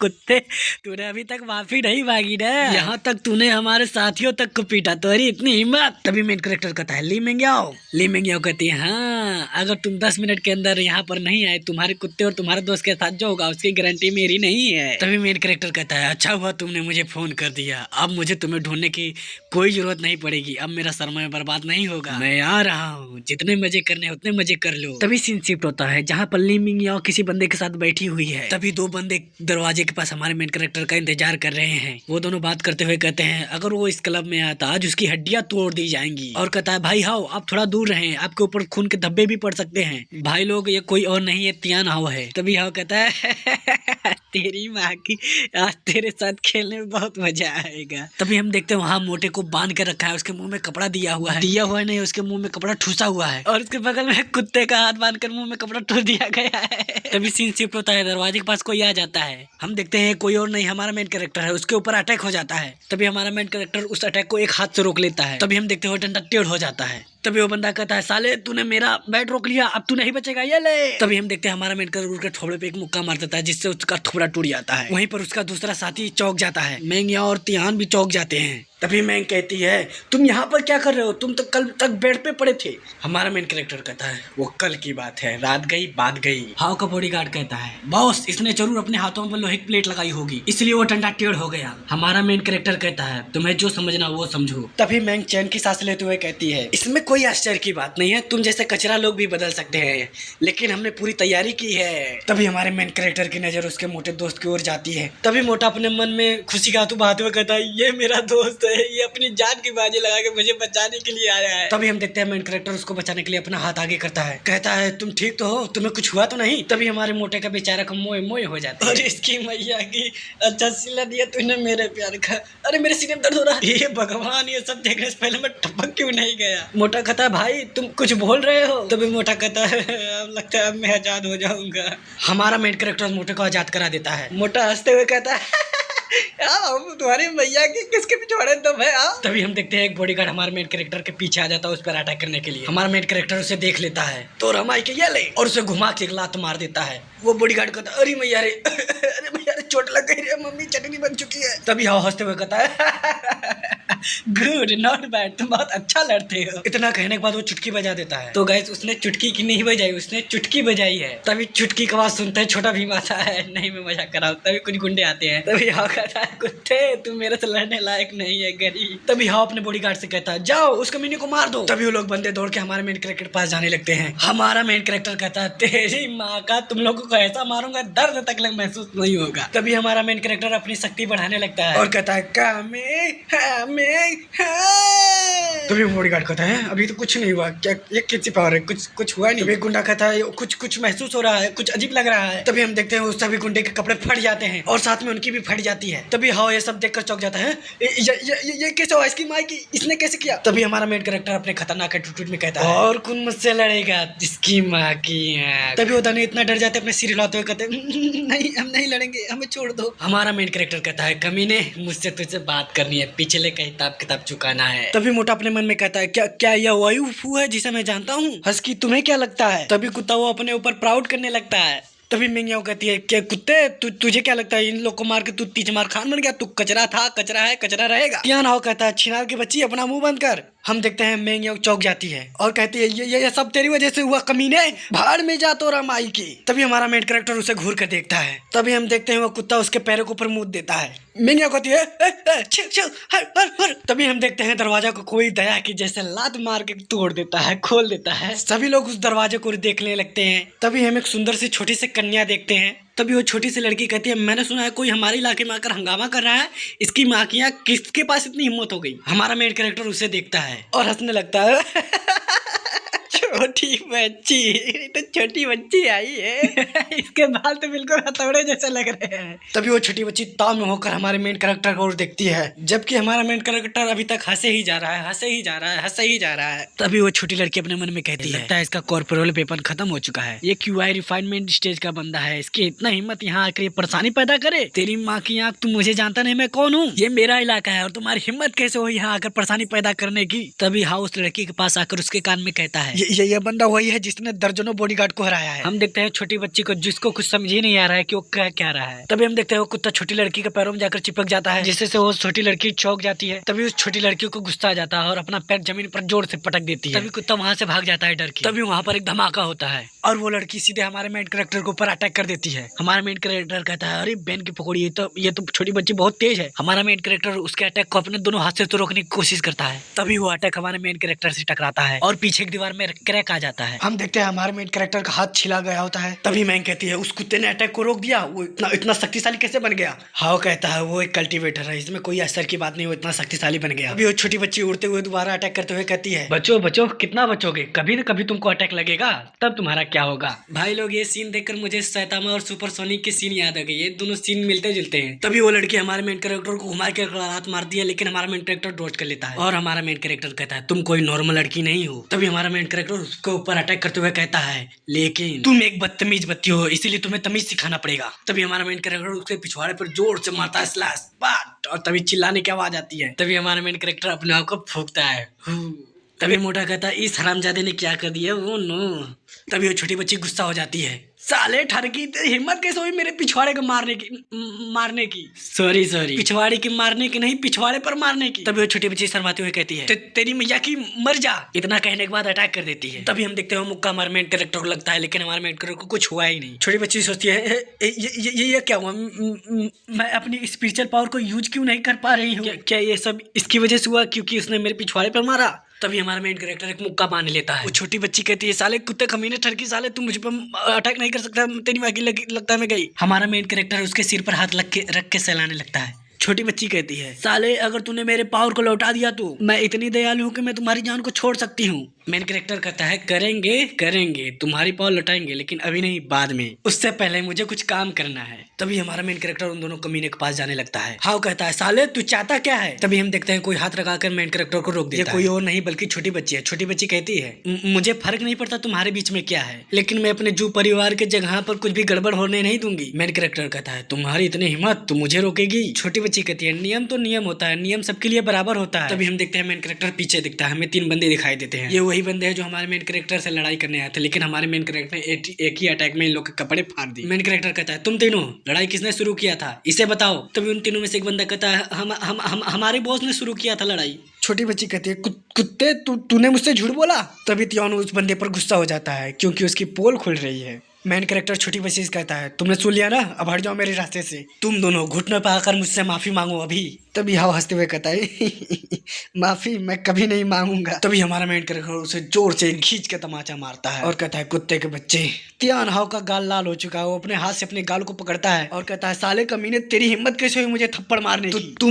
कुत्ते तूने अभी तक माफी नहीं मांगी ना, यहाँ तक तूने हमारे साथियों तक को पीटा, तुम्हारी इतनी हिम्मत। तभी मेन कैरेक्टर कहता है ली मेंग्याओ कहती है हाँ अगर तुम 10 मिनट के अंदर यहाँ पर नहीं आए तुम्हारे कुत्ते और तुम्हारे दोस्त के साथ जो होगा उसकी गारंटी मेरी नहीं है। तभी मेन कैरेक्टर कहता है अच्छा हुआ तुमने मुझे फोन कर दिया, अब मुझे तुम्हें ढूंढने की कोई जरूरत नहीं पड़ेगी, अब मेरा समय बर्बाद नहीं होगा, मैं आ रहा हूँ, जितने मजे करने उतने मजे कर लो। तभी सीन शिफ्ट होता है जहाँ पर ली मिंग्याओ किसी बंदे के साथ बैठी हुई है। तभी दो बंदे दरवाजे के पास हमारे मेन कैरेक्टर का इंतजार कर रहे हैं। वो दोनों बात करते हुए कहते हैं अगर वो इस क्लब में आता आज उसकी हड्डियां तोड़ दी जाएंगी, और कहता है भाई हाओ आप थोड़ा दूर रहें, आपके ऊपर खून के धब्बे भी पड़ सकते हैं। भाई लोग ये कोई और नहीं है तियान हाओ है। तभी हाओ कहता है तेरी माँ की आज तेरे साथ खेलने में बहुत मजा आएगा। तभी हम देखते हैं वहाँ मोटे को बांध के रखा है, उसके मुंह में कपड़ा दिया हुआ नहीं उसके मुंह में कपड़ा ठूसा हुआ है और उसके बगल में कुत्ते का हाथ बांध कर मुंह में कपड़ा ठूस दिया गया है। तभी सीन शिफ्ट होता है, दरवाजे के पास कोई आ जाता है। हम देखते हैं कोई और नहीं हमारा मेन कैरेक्टर है, उसके ऊपर अटैक हो जाता है। तभी हमारा मेन कैरेक्टर उस अटैक को एक हाथ से रोक लेता है। तभी हम देखते हैं डंडा टेढ़ हो जाता है। तभी वो बंदा कहता है साले तूने मेरा बैट रोक लिया, अब तू नहीं बचेगा, ये ले। तभी हम देखते हैं हमारा मेन कैरेक्टर उसके थोबड़े पे एक मुक्का मार देता है जिससे उसका थोबड़ा टूट जाता है। वहीं पर उसका दूसरा साथी चौक जाता है, मेंग्या और तियान भी चौक जाते हैं। तभी मैंग कहती है तुम यहाँ पर क्या कर रहे हो, तुम तो कल तक बेड पे पड़े थे। हमारा मेन कैरेक्टर कहता है वो कल की बात है, रात गई बात गई। हाउ का बॉडीगार्ड कहता है बॉस इसने जरूर अपने हाथों पर लोहे की प्लेट लगाई होगी इसलिए वो डंडा टेढ़ हो गया। हमारा मेन कैरेक्टर कहता है तुम्हें जो समझना वो समझो। तभी मैंग चैन की सांस लेते हुए कहती है इसमें कोई आश्चर्य की बात नहीं है, तुम जैसे कचरा लोग भी बदल सकते हैं, लेकिन हमने पूरी तैयारी की है। तभी हमारे मेन कैरेक्टर की नजर उसके मोटे दोस्त की ओर जाती है। तभी मोटा अपने मन में खुशी का बहाते हुए कहता है ये मेरा दोस्त है, ये अपनी जान की बाजी लगा के मुझे बचाने के लिए आया है। तभी हम देखते हैं मेन कैरेक्टर उसको बचाने के लिए अपना हाथ आगे करता है, कहता है तुम ठीक तो हो, तुम्हें कुछ हुआ तो नहीं। तभी हमारे मोटे का बेचारा का मोए मोए हो जाता है। और इसकी मैया की अच्छा सिला दिया तूने मेरे प्यार का, अरे मेरे सीने में दर्द हो रहा है, ये भगवान ये सब देखने से पहले मैं टपक क्यों नहीं गया। मोटा कहता है भाई तुम कुछ बोल रहे हो। तभी मोटा कहता है अब लगता है अब मैं आजाद हो जाऊंगा। हमारा मेन कैरेक्टर मोटे को आजाद करा देता है। मोटा हंसते हुए कहता है तुम्हारी भैया की किसके पिछवाड़े तुम है। तभी हम देखते हैं एक बॉडीगार्ड हमारे मेन कैरेक्टर के पीछे आ जाता है उस पर अटैक करने के लिए। हमारा मेन कैरेक्टर उसे देख लेता है तो रमाई के ये ले और उसे घुमा के एक लात मार देता है। वो बॉडीगार्ड कहता है अरे मैया रे अरे मैया रे चोट लग गई रे, मम्मी चटनी बन चुकी है। तभी हाँ हंसते हुए कहता है गुड नॉट बैड, तुम बहुत अच्छा लड़ते हो। इतना कहने के बाद वो चुटकी बजा देता है। तो गाइस उसने चुटकी की नहीं बजाई, उसने चुटकी बजाई है। तभी चुटकी की आवाज सुनते हैं छोटा भीम आता है, नहीं मैं मजाक कर रहा हूँ। तभी कुछ गुंडे आते हैं। तभी हाँ कहता है कुत्ते तुम मेरे से लड़ने लायक नहीं है गरीब। तभी हाँ अपने बॉडीगार्ड से कहता है जाओ उस कमीने को मार दो। तभी वो लोग बंदे दौड़ के हमारे मेन कैरेक्टर के पास जाने लगते हैं। हमारा मेन कैरेक्टर कहता है तेरी माँ का तुम लोगों को ऐसा मारूंगा दर्द तक लग महसूस नहीं होगा। तभी हमारा मेन कैरेक्टर अपनी शक्ति बढ़ाने लगता है और कहता है कामे हमें तभी बॉडीगार्ड कहता है अभी तो कुछ नहीं हुआ, क्या ये कैसी पावर है, कुछ हुआ नहीं। तभी गुंडा कहता है कुछ महसूस हो रहा है, कुछ अजीब लग रहा है। तभी हम देखते हैं उस सभी गुंडे के कपड़े फट जाते हैं और साथ में उनकी भी फट जाती है। तभी हाँ ये सब देखकर चौंक जाता है, ये कैसे हुआ, इसकी माँ की इसने कैसे किया। तभी हमारा मेन कैरेक्टर अपने खतरनाक एटीट्यूड में कहता है और कौन मुझसे लड़ेगा जिसकी माँ की है। तभी वो दोनों इतना डर जाते अपने सिर हिलाते हुए कहते नहीं हम नहीं लड़ेंगे, हमें छोड़ दो। हमारा मेन कैरेक्टर कहता है कमीने मुझसे तुझसे बात करनी है, पिछले का हिसाब किताब चुकाना है। तभी मोटा अपने मन में कहता है क्या यह वही फू है जिसे मैं जानता हूँ। हस्की तुम्हें क्या लगता है। तभी कुत्ता वो अपने ऊपर प्राउड करने लगता है। तभी मिंग कहती है क्या कुत्ते तुझे क्या लगता है इन लोग को मार के तू तीज मार खान बन गया, तू कचरा था, कचरा है, कचरा रहेगा। तियान हाओ कहता है छिनार की बच्ची अपना मुंह बंद कर। हम देखते हैं मेंग चौंक जाती है और कहती है ये सब तेरी वजह से हुआ कमीने, भाड़ में जा तो रमाई की। तभी हमारा मेन कैरेक्टर उसे घूर कर देखता है। तभी हम देखते हैं वो कुत्ता उसके पैरों के ऊपर मुंह देता है। मेंग कहती है तभी हम देखते हैं दरवाजा को कोई दया की जैसे लात मार के तोड़ देता है, खोल देता है। सभी लोग उस दरवाजे को देखने लगते हैं। तभी हम एक सुंदर सी छोटी सी कन्या देखते हैं। तभी वो छोटी सी लड़की कहती है मैंने सुना है कोई हमारे इलाके में आकर हंगामा कर रहा है, इसकी माँ की यहाँ किसके पास इतनी हिम्मत हो गई। हमारा मेन कैरेक्टर उसे देखता है और हंसने लगता है छोटी बच्ची, तो छोटी बच्ची आई है इसके बाल तो बिल्कुल हथौड़े जैसे लग रहे हैं। तभी वो छोटी बच्ची ताव में होकर हमारे मेन कैरेक्टर को देखती है, जबकि हमारा मेन कैरेक्टर अभी तक हंसे ही जा रहा है, हंसे ही जा रहा है, हंसे ही जा रहा है। तभी वो छोटी लड़की अपने मन में कहती है लगता है इसका कॉर्पोरल पेपर खत्म हो चुका है, ये क्यूआई रिफाइनमेंट स्टेज का बंदा है, इसकी इतना हिम्मत यहाँ आकर ये परेशानी पैदा करे। तेरी माँ की आँख, तू मुझे जानता नहीं मैं कौन हूँ, ये मेरा इलाका है और तुम्हारी हिम्मत कैसे हो यहाँ आकर परेशानी पैदा करने की। तभी हाँ उस लड़की के पास आकर उसके कान में कहता है ये बंदा वही है जिसने दर्जनों बॉडीगार्ड को हराया है। हम देखते हैं छोटी बच्ची को जिसको कुछ समझ ही नहीं आ रहा है कि वो क्या रहा है। तभी हम देखते हैं वो कुत्ता छोटी लड़की के पैरों में जाकर चिपक जाता है, जिससे से वो छोटी लड़की चौंक जाती है। तभी उस छोटी लड़की को गुस्सा आ जाता है और अपना पैर जमीन पर जोर से पटक देती है। तभी कुत्ता वहां से भाग जाता है डर के। तभी वहां पर एक धमाका होता है और वो लड़की सीधे हमारे मेन कैरेक्टर के ऊपर अटैक कर देती है। हमारा मेन कैरेक्टर कहता है अरे बहन की पकौड़ी, ये तो छोटी बच्ची बहुत तेज है। हमारा मेन कैरेक्टर उसके अटैक को अपने दोनों हाथ से तो रोकने की कोशिश करता है। तभी वो अटैक हमारे मेन कैरेक्टर से टकराता है और पीछे की दीवार में क्रैक आ जाता है। हम देखते हैं हमारे मेन कैरेक्टर का हाथ छिला गया होता है। तभी मैं कहती है उस कुत्ते ने अटैक को रोक दिया, वो इतना शक्तिशाली कैसे बन गया। हाउ कहता है वो एक कल्टीवेटर है, इसमें कोई असर की बात नहीं, वो इतना शक्तिशाली बन गया। अभी वो छोटी बच्ची उड़ते हुए दोबारा अटैक करते हुए कहती है बचो कितना बचोगे, कभी न कभी तुमको अटैक लगेगा, तब तुम्हारा क्या होगा। भाई लोग ये सीन देखकर मुझे सैतामा और सुपरसोनिक की सीन याद आ गई, ये दोनों सीन मिलते जुलते हैं। तभी वो लड़की हमारे मेन कैरेक्टर को घुमा के हाथ मारती है, लेकिन हमारा मेन कैरेक्टर डॉज कर लेता है और हमारा मेन कैरेक्टर कहता है तुम कोई नॉर्मल लड़की नहीं हो। तभी हमारा मेन कैरेक्टर उसके ऊपर अटैक करते हुए कहता है लेकिन तुम एक बदतमीज बच्ची हो, इसीलिए तुम्हें तमीज सिखाना पड़ेगा। तभी हमारा मेन कैरेक्टर उसके पिछवाड़े पर जोर से मारता है स्लैश बाट, और तभी चिल्लाने की आवाज आती है। तभी हमारा मेन कैरेक्टर अपने आप को फूंकता है। तभी मोटा कहता है इस हरामजादे ने क्या कर दिया वो नो। तभी वो छोटी बच्ची गुस्सा हो जाती है, साले ठरकी हिम्मत कैसे हुई मेरे पिछवाड़े को मारने की सॉरी पिछवाड़े की मारने की नहीं, पिछवाड़े पर मारने की। तभी वो छोटी बच्ची शर्माते हुए कहती है तेरी मैया की मर जा। इतना कहने के बाद अटैक कर देती है। तभी हम देखते हैं मुक्का हमारे मेन कैरेक्टर को लगता है, लेकिन हमारे मेन कैरेक्टर को कुछ हुआ ही नहीं। छोटी बच्ची सोचती है ये क्या हुआ, मैं अपनी स्पिरिचुअल पावर को यूज क्यों नहीं कर पा रही हूँ, क्या ये सब इसकी वजह से हुआ क्योंकि उसने मेरे पिछवाड़े पर मारा। तभी हमारा मेन कैरेक्टर एक मुक्का मान लेता है। वो छोटी बच्ची कहती है साले कुत्ते कमीने ठरकी, साले तू मुझ पर अटैक नहीं कर सकता, तेरी माँ की लगता है मैं गई। हमारा मेन कैरेक्टर उसके सिर पर हाथ रख के सहलाने लगता है। छोटी बच्ची कहती है साले अगर तूने मेरे पावर को लौटा दिया तो मैं इतनी दयालु हूँ कि मैं तुम्हारी जान को छोड़ सकती हूँ। मेन कैरेक्टर कहता है करेंगे तुम्हारी पावर लौटाएंगे, लेकिन अभी नहीं, बाद में, उससे पहले मुझे कुछ काम करना है। तभी हमारा मेन कैरेक्टर उन दोनों कमीने के पास जाने लगता है। हाउ कहता है साले तू चाहता क्या है। तभी हम देखते हैं कोई हाथ लगाकर मेन कैरेक्टर को रोक देता है। कोई और नहीं बल्कि छोटी बच्ची है। छोटी बच्ची कहती है मुझे फर्क नहीं पड़ता तुम्हारे बीच में क्या है, लेकिन मैं अपने जू परिवार के जगह पर कुछ भी गड़बड़ होने नहीं दूंगी। मेन कैरेक्टर कहता है तुम्हारी इतनी हिम्मत, तुम मुझे रोकेगी। छोटी बच्ची कहती है नियम तो नियम होता है, नियम सबके लिए बराबर होता है। तभी हम देखते हैं मेन कैरेक्टर पीछे दिखता है, हमें 3 बंदे दिखाई देते हैं। ये वही बंदे हैं जो हमारे मेन कैरेक्टर से लड़ाई करने आए थे, लेकिन हमारे मेन कैरेक्टर ने एक ही अटैक में इन लोग के कपड़े फाड़ दिए। मेन कैरेक्टर कहता है तुम तीनों लड़ाई किसने शुरू किया था इसे बताओ। तभी उन तीनों में से एक बंदा कहता है हमारे बॉस ने शुरू किया था लड़ाई। छोटी बच्ची कहती है कुत्ते तूने मुझसे झूठ बोला। तभी तियानो उस बंदे पर गुस्सा हो जाता है क्योंकि उसकी पोल खुल रही है। मेन कैरेक्टर छोटी बच्ची से कहता है, तुमने सुन लिया ना, अब हट जाओ मेरे रास्ते से। तुम दोनों घुटनों पे आकर मुझसे माफी मांगो अभी। तभी हाव हंसते हुए कहता है माफी मैं कभी नहीं मांगूंगा। तभी हमारा मेन कैरेक्टर उसे जोर से खींच के तमाचा मारता है और कहता है, कुत्ते के बच्चे। तियान हाव का गाल लाल हो चुका है, वो अपने हाथ से अपने गाल को पकड़ता है और कहता है, साले कमीने तेरी हिम्मत कैसे हुई मुझे थप्पड़ मारने की? तू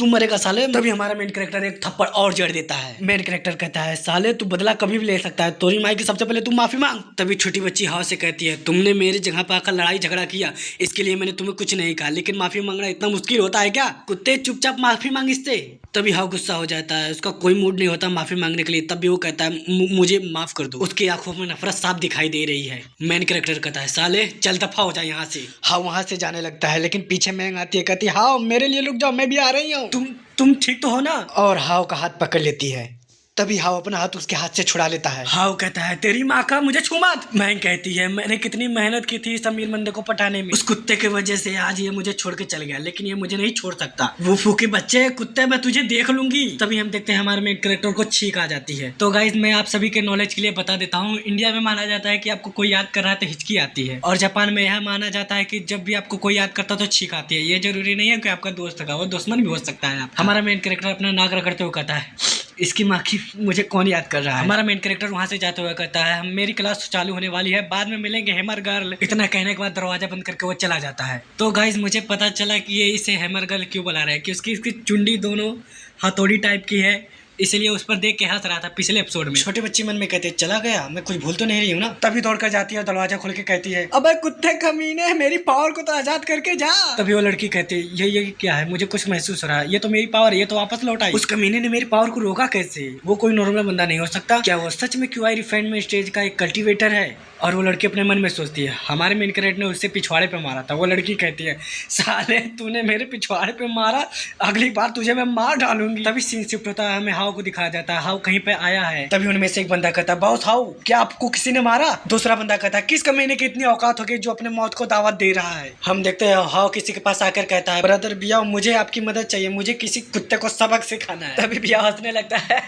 मरेगा साले। तभी हमारा मेन कैरेक्टर एक थप्पड़ और जड़ देता है। मेन कैरेक्टर कहता है, साले तू बदला कभी भी ले सकता है, तोरी माई की सबसे पहले तू माफी मांग। तभी छोटी बच्ची हाव से कहती है, तुमने मेरी जगह पर आकर लड़ाई झगड़ा किया, इसके लिए मैंने तुम्हें कुछ नहीं कहा, लेकिन माफी मांगना इतना मुश्किल होता है क्या? कुत्ते चुपचाप माफी मांग इससे। तभी हाव गुस्सा हो जाता है, उसका कोई मूड नहीं होता माफी मांगने के लिए। तब भी वो कहता है, मुझे माफ कर दो। उसकी आंखों में नफरत साफ दिखाई दे रही है। मेन कैरेक्टर कहता है, साले चल दफा हो जाए यहाँ से। हाव वहां से जाने लगता है, लेकिन पीछे मैंग आती है, कहती है, हाव मेरे लिए रुक जाओ, मैं भी आ रही हूँ। तुम ठीक तो हो ना? और हाव का हाथ पकड़ लेती है। तभी हाव अपना हाथ उसके हाथ से छुड़ा लेता है। हाव कहता है, तेरी माँ का मुझे छू मत। मैंग कहती है, मैंने कितनी मेहनत की थी इस अमीर बंदे को पटाने में, उस कुत्ते की वजह से आज ये मुझे छोड़ के चल गया, लेकिन ये मुझे नहीं छोड़ सकता। वो फूके बच्चे, कुत्ते मैं तुझे देख लूंगी। तभी हम देखते हैं हमारे मेन कैरेक्टर को छींक आ जाती है। तो गाइज मैं आप सभी के नॉलेज के लिए बता देता हूँ, इंडिया में माना जाता है कि आपको कोई याद कर रहा है तो हिचकी आती है, और जापान में यह माना जाता है कि जब भी आपको कोई याद करता है तो छींक आती है। ये जरूरी नहीं है कि आपका दोस्त का, वो दुश्मन भी हो सकता है। हमारा मेन कैरेक्टर अपना नाक रगड़ते हुए कहता है, इसकी माँ की मुझे कौन याद कर रहा है। हमारा मेन कैरेक्टर वहां से जाते हुए कहता है, हम मेरी क्लास चालू होने वाली है, बाद में मिलेंगे हैमर गर्ल। इतना कहने के बाद दरवाजा बंद करके वो चला जाता है। तो गाइज मुझे पता चला कि ये इसे हैमर गर्ल क्यों बुला रहा है, क्योंकि इसकी चुंडी दोनों हथौड़ी टाइप की है, इसलिए उस पर देख के हंस रहा था पिछले एपिसोड में। छोटे बच्चे मन में कहते, चला गया, मैं कुछ भूल तो नहीं रही हूँ ना? तभी दौड़कर जाती है और दरवाजा खोल के कहती है, अबे कुत्ते कमीने, मेरी पावर को तो आजाद करके जा। तभी वो लड़की कहती है, ये क्या है, मुझे कुछ महसूस हो रहा है, ये तो मेरी पावर है, ये तो वापस लौट आई। उस कमीने ने मेरी पावर को रोका कैसे? वो कोई नॉर्मल बंदा नहीं हो सकता। क्या वो सच में क्यूआई रिफाइंड में स्टेज का एक कल्टीवेटर है? और वो लड़की अपने मन में सोचती है, हमारे मेन कैरेक्टर ने उससे पिछवाड़े पे मारा था। वो लड़की कहती है, साले तूने मेरे पिछवाड़े पे मारा, अगली बार तुझे मैं मार डालूंगी। तभी सीन शिफ्ट होता है, हमें हाव को दिखाया जाता है, हाव कहीं पे आया है। तभी उनमें से एक बंदा कहता है, बॉस हाव क्या आपको किसी ने मारा? दूसरा बंदा कहता है, किस कमीने की इतनी औकात हो गई जो अपने मौत को दावत दे रहा है? हम देखते हैं हाव किसी के पास आकर कहता है, ब्रदर बिया मुझे आपकी मदद चाहिए, मुझे किसी कुत्ते को सबक सिखाना है। तभी बिया हंसने लगता है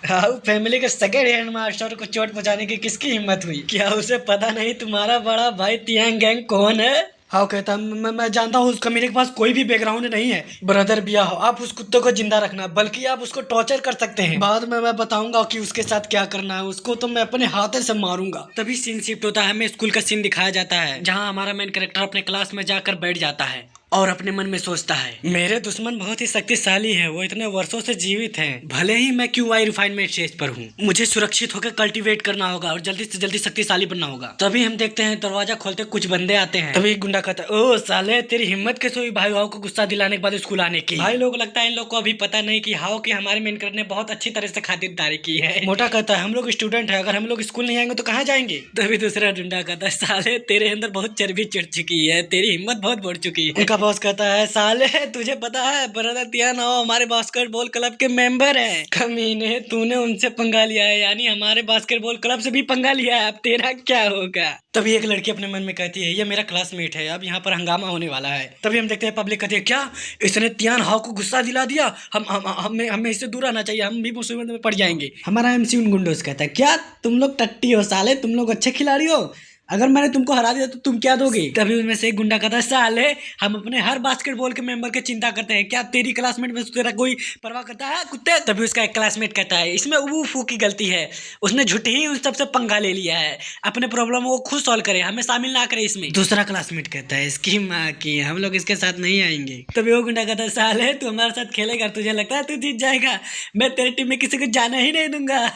हाउ फैमिली के सेकंड हैंड मास्टर को चोट पहुंचाने की किसकी हिम्मत हुई? क्या उसे पता नहीं तुम्हारा बड़ा भाई तियांग गैंग कौन है? हाउ कहता मैं जानता हूँ, उस कमीने के पास कोई भी बैकग्राउंड नहीं है। ब्रदर बिया हो, आप उस कुत्ते को जिंदा रखना, बल्कि आप उसको टॉर्चर कर सकते हैं। बाद में मैं बताऊंगा कि उसके साथ क्या करना है, उसको तो मैं अपने हाथों से मारूंगा। तभी सीन शिफ्ट होता है, हमें स्कूल का सीन दिखाया जाता है, जहाँ हमारा मेन कैरेक्टर अपने क्लास में जाकर बैठ जाता है और अपने मन में सोचता है, मेरे दुश्मन बहुत ही शक्तिशाली हैं, वो इतने वर्षों से जीवित हैं। भले ही मैं क्यूआई रिफाइनमेंट स्टेज पर हूँ, मुझे सुरक्षित होकर कल्टीवेट करना होगा और जल्दी से जल्दी शक्तिशाली बनना होगा। तभी हम देखते हैं दरवाजा खोलते कुछ बंदे आते हैं। तभी गुंडा कहता है, ओ साले तेरी हिम्मत कैसे हुई भाई हाव को गुस्सा दिलाने के बाद स्कूल आने की? भाई लोग लगता है इन लोग को अभी पता नहीं कि हाव के हमारे मेन कैरेक्टर ने बहुत अच्छी तरह से खातिरदारी की है। मोटा कहता है, हम लोग स्टूडेंट है, अगर हम लोग स्कूल नहीं आएंगे तो कहाँ जाएंगे? तभी दूसरा गुंडा कहता है, साले तेरे अंदर बहुत चर्बी चढ़ चुकी है, तेरी हिम्मत बहुत बढ़ चुकी है। उनका बॉस कहता है, साले तुझे पता है ब्रदर तियान हाव हमारे बास्केटबॉल क्लब के मेंबर हैं। कमीने तूने उनसे पंगा लिया है, यानी हमारे बास्केटबॉल क्लब से भी पंगा लिया है, अब तेरा क्या होगा? तभी एक लड़की अपने मन में कहती है, ये मेरा क्लासमेट है, अब यहाँ पर हंगामा होने वाला है। तभी हम देखते हैं पब्लिक कहती है, क्या इसने तियान हाव को गुस्सा दिला दिया, हमें इससे दूर रहना चाहिए, हम भी मुसीबत में पड़ जाएंगे। हमारा एमसी उन गुंडों से कहता है, क्या तुम लोग टट्टी हो साले, तुम लोग अच्छे खिलाड़ी हो, अगर मैंने तुमको हरा दिया तो तुम क्या दोगे? तभी उनमें से एक गुंडा कहता है, साले हम अपने हर बास्केटबॉल के मेंबर की चिंता करते हैं, क्या तेरी क्लासमेट में तेरा कोई परवाह करता है कुत्ते? तभी उसका एक क्लासमेट कहता है, इसमें वो फू की गलती है, उसने झूठी ही उन सबसे पंगा ले लिया है, अपने प्रॉब्लम वो खुद सॉल्व करे, हमें शामिल ना करे इसमें। दूसरा क्लासमेट कहता है, इसकी माँ की हम लोग इसके साथ नहीं आएंगे। तभी वो गुंडा कहता है, साले तू हमारे साथ खेलेगा, तुझे लगता है तू जीत जाएगा? मैं तेरी टीम में किसी को जाने ही नहीं दूंगा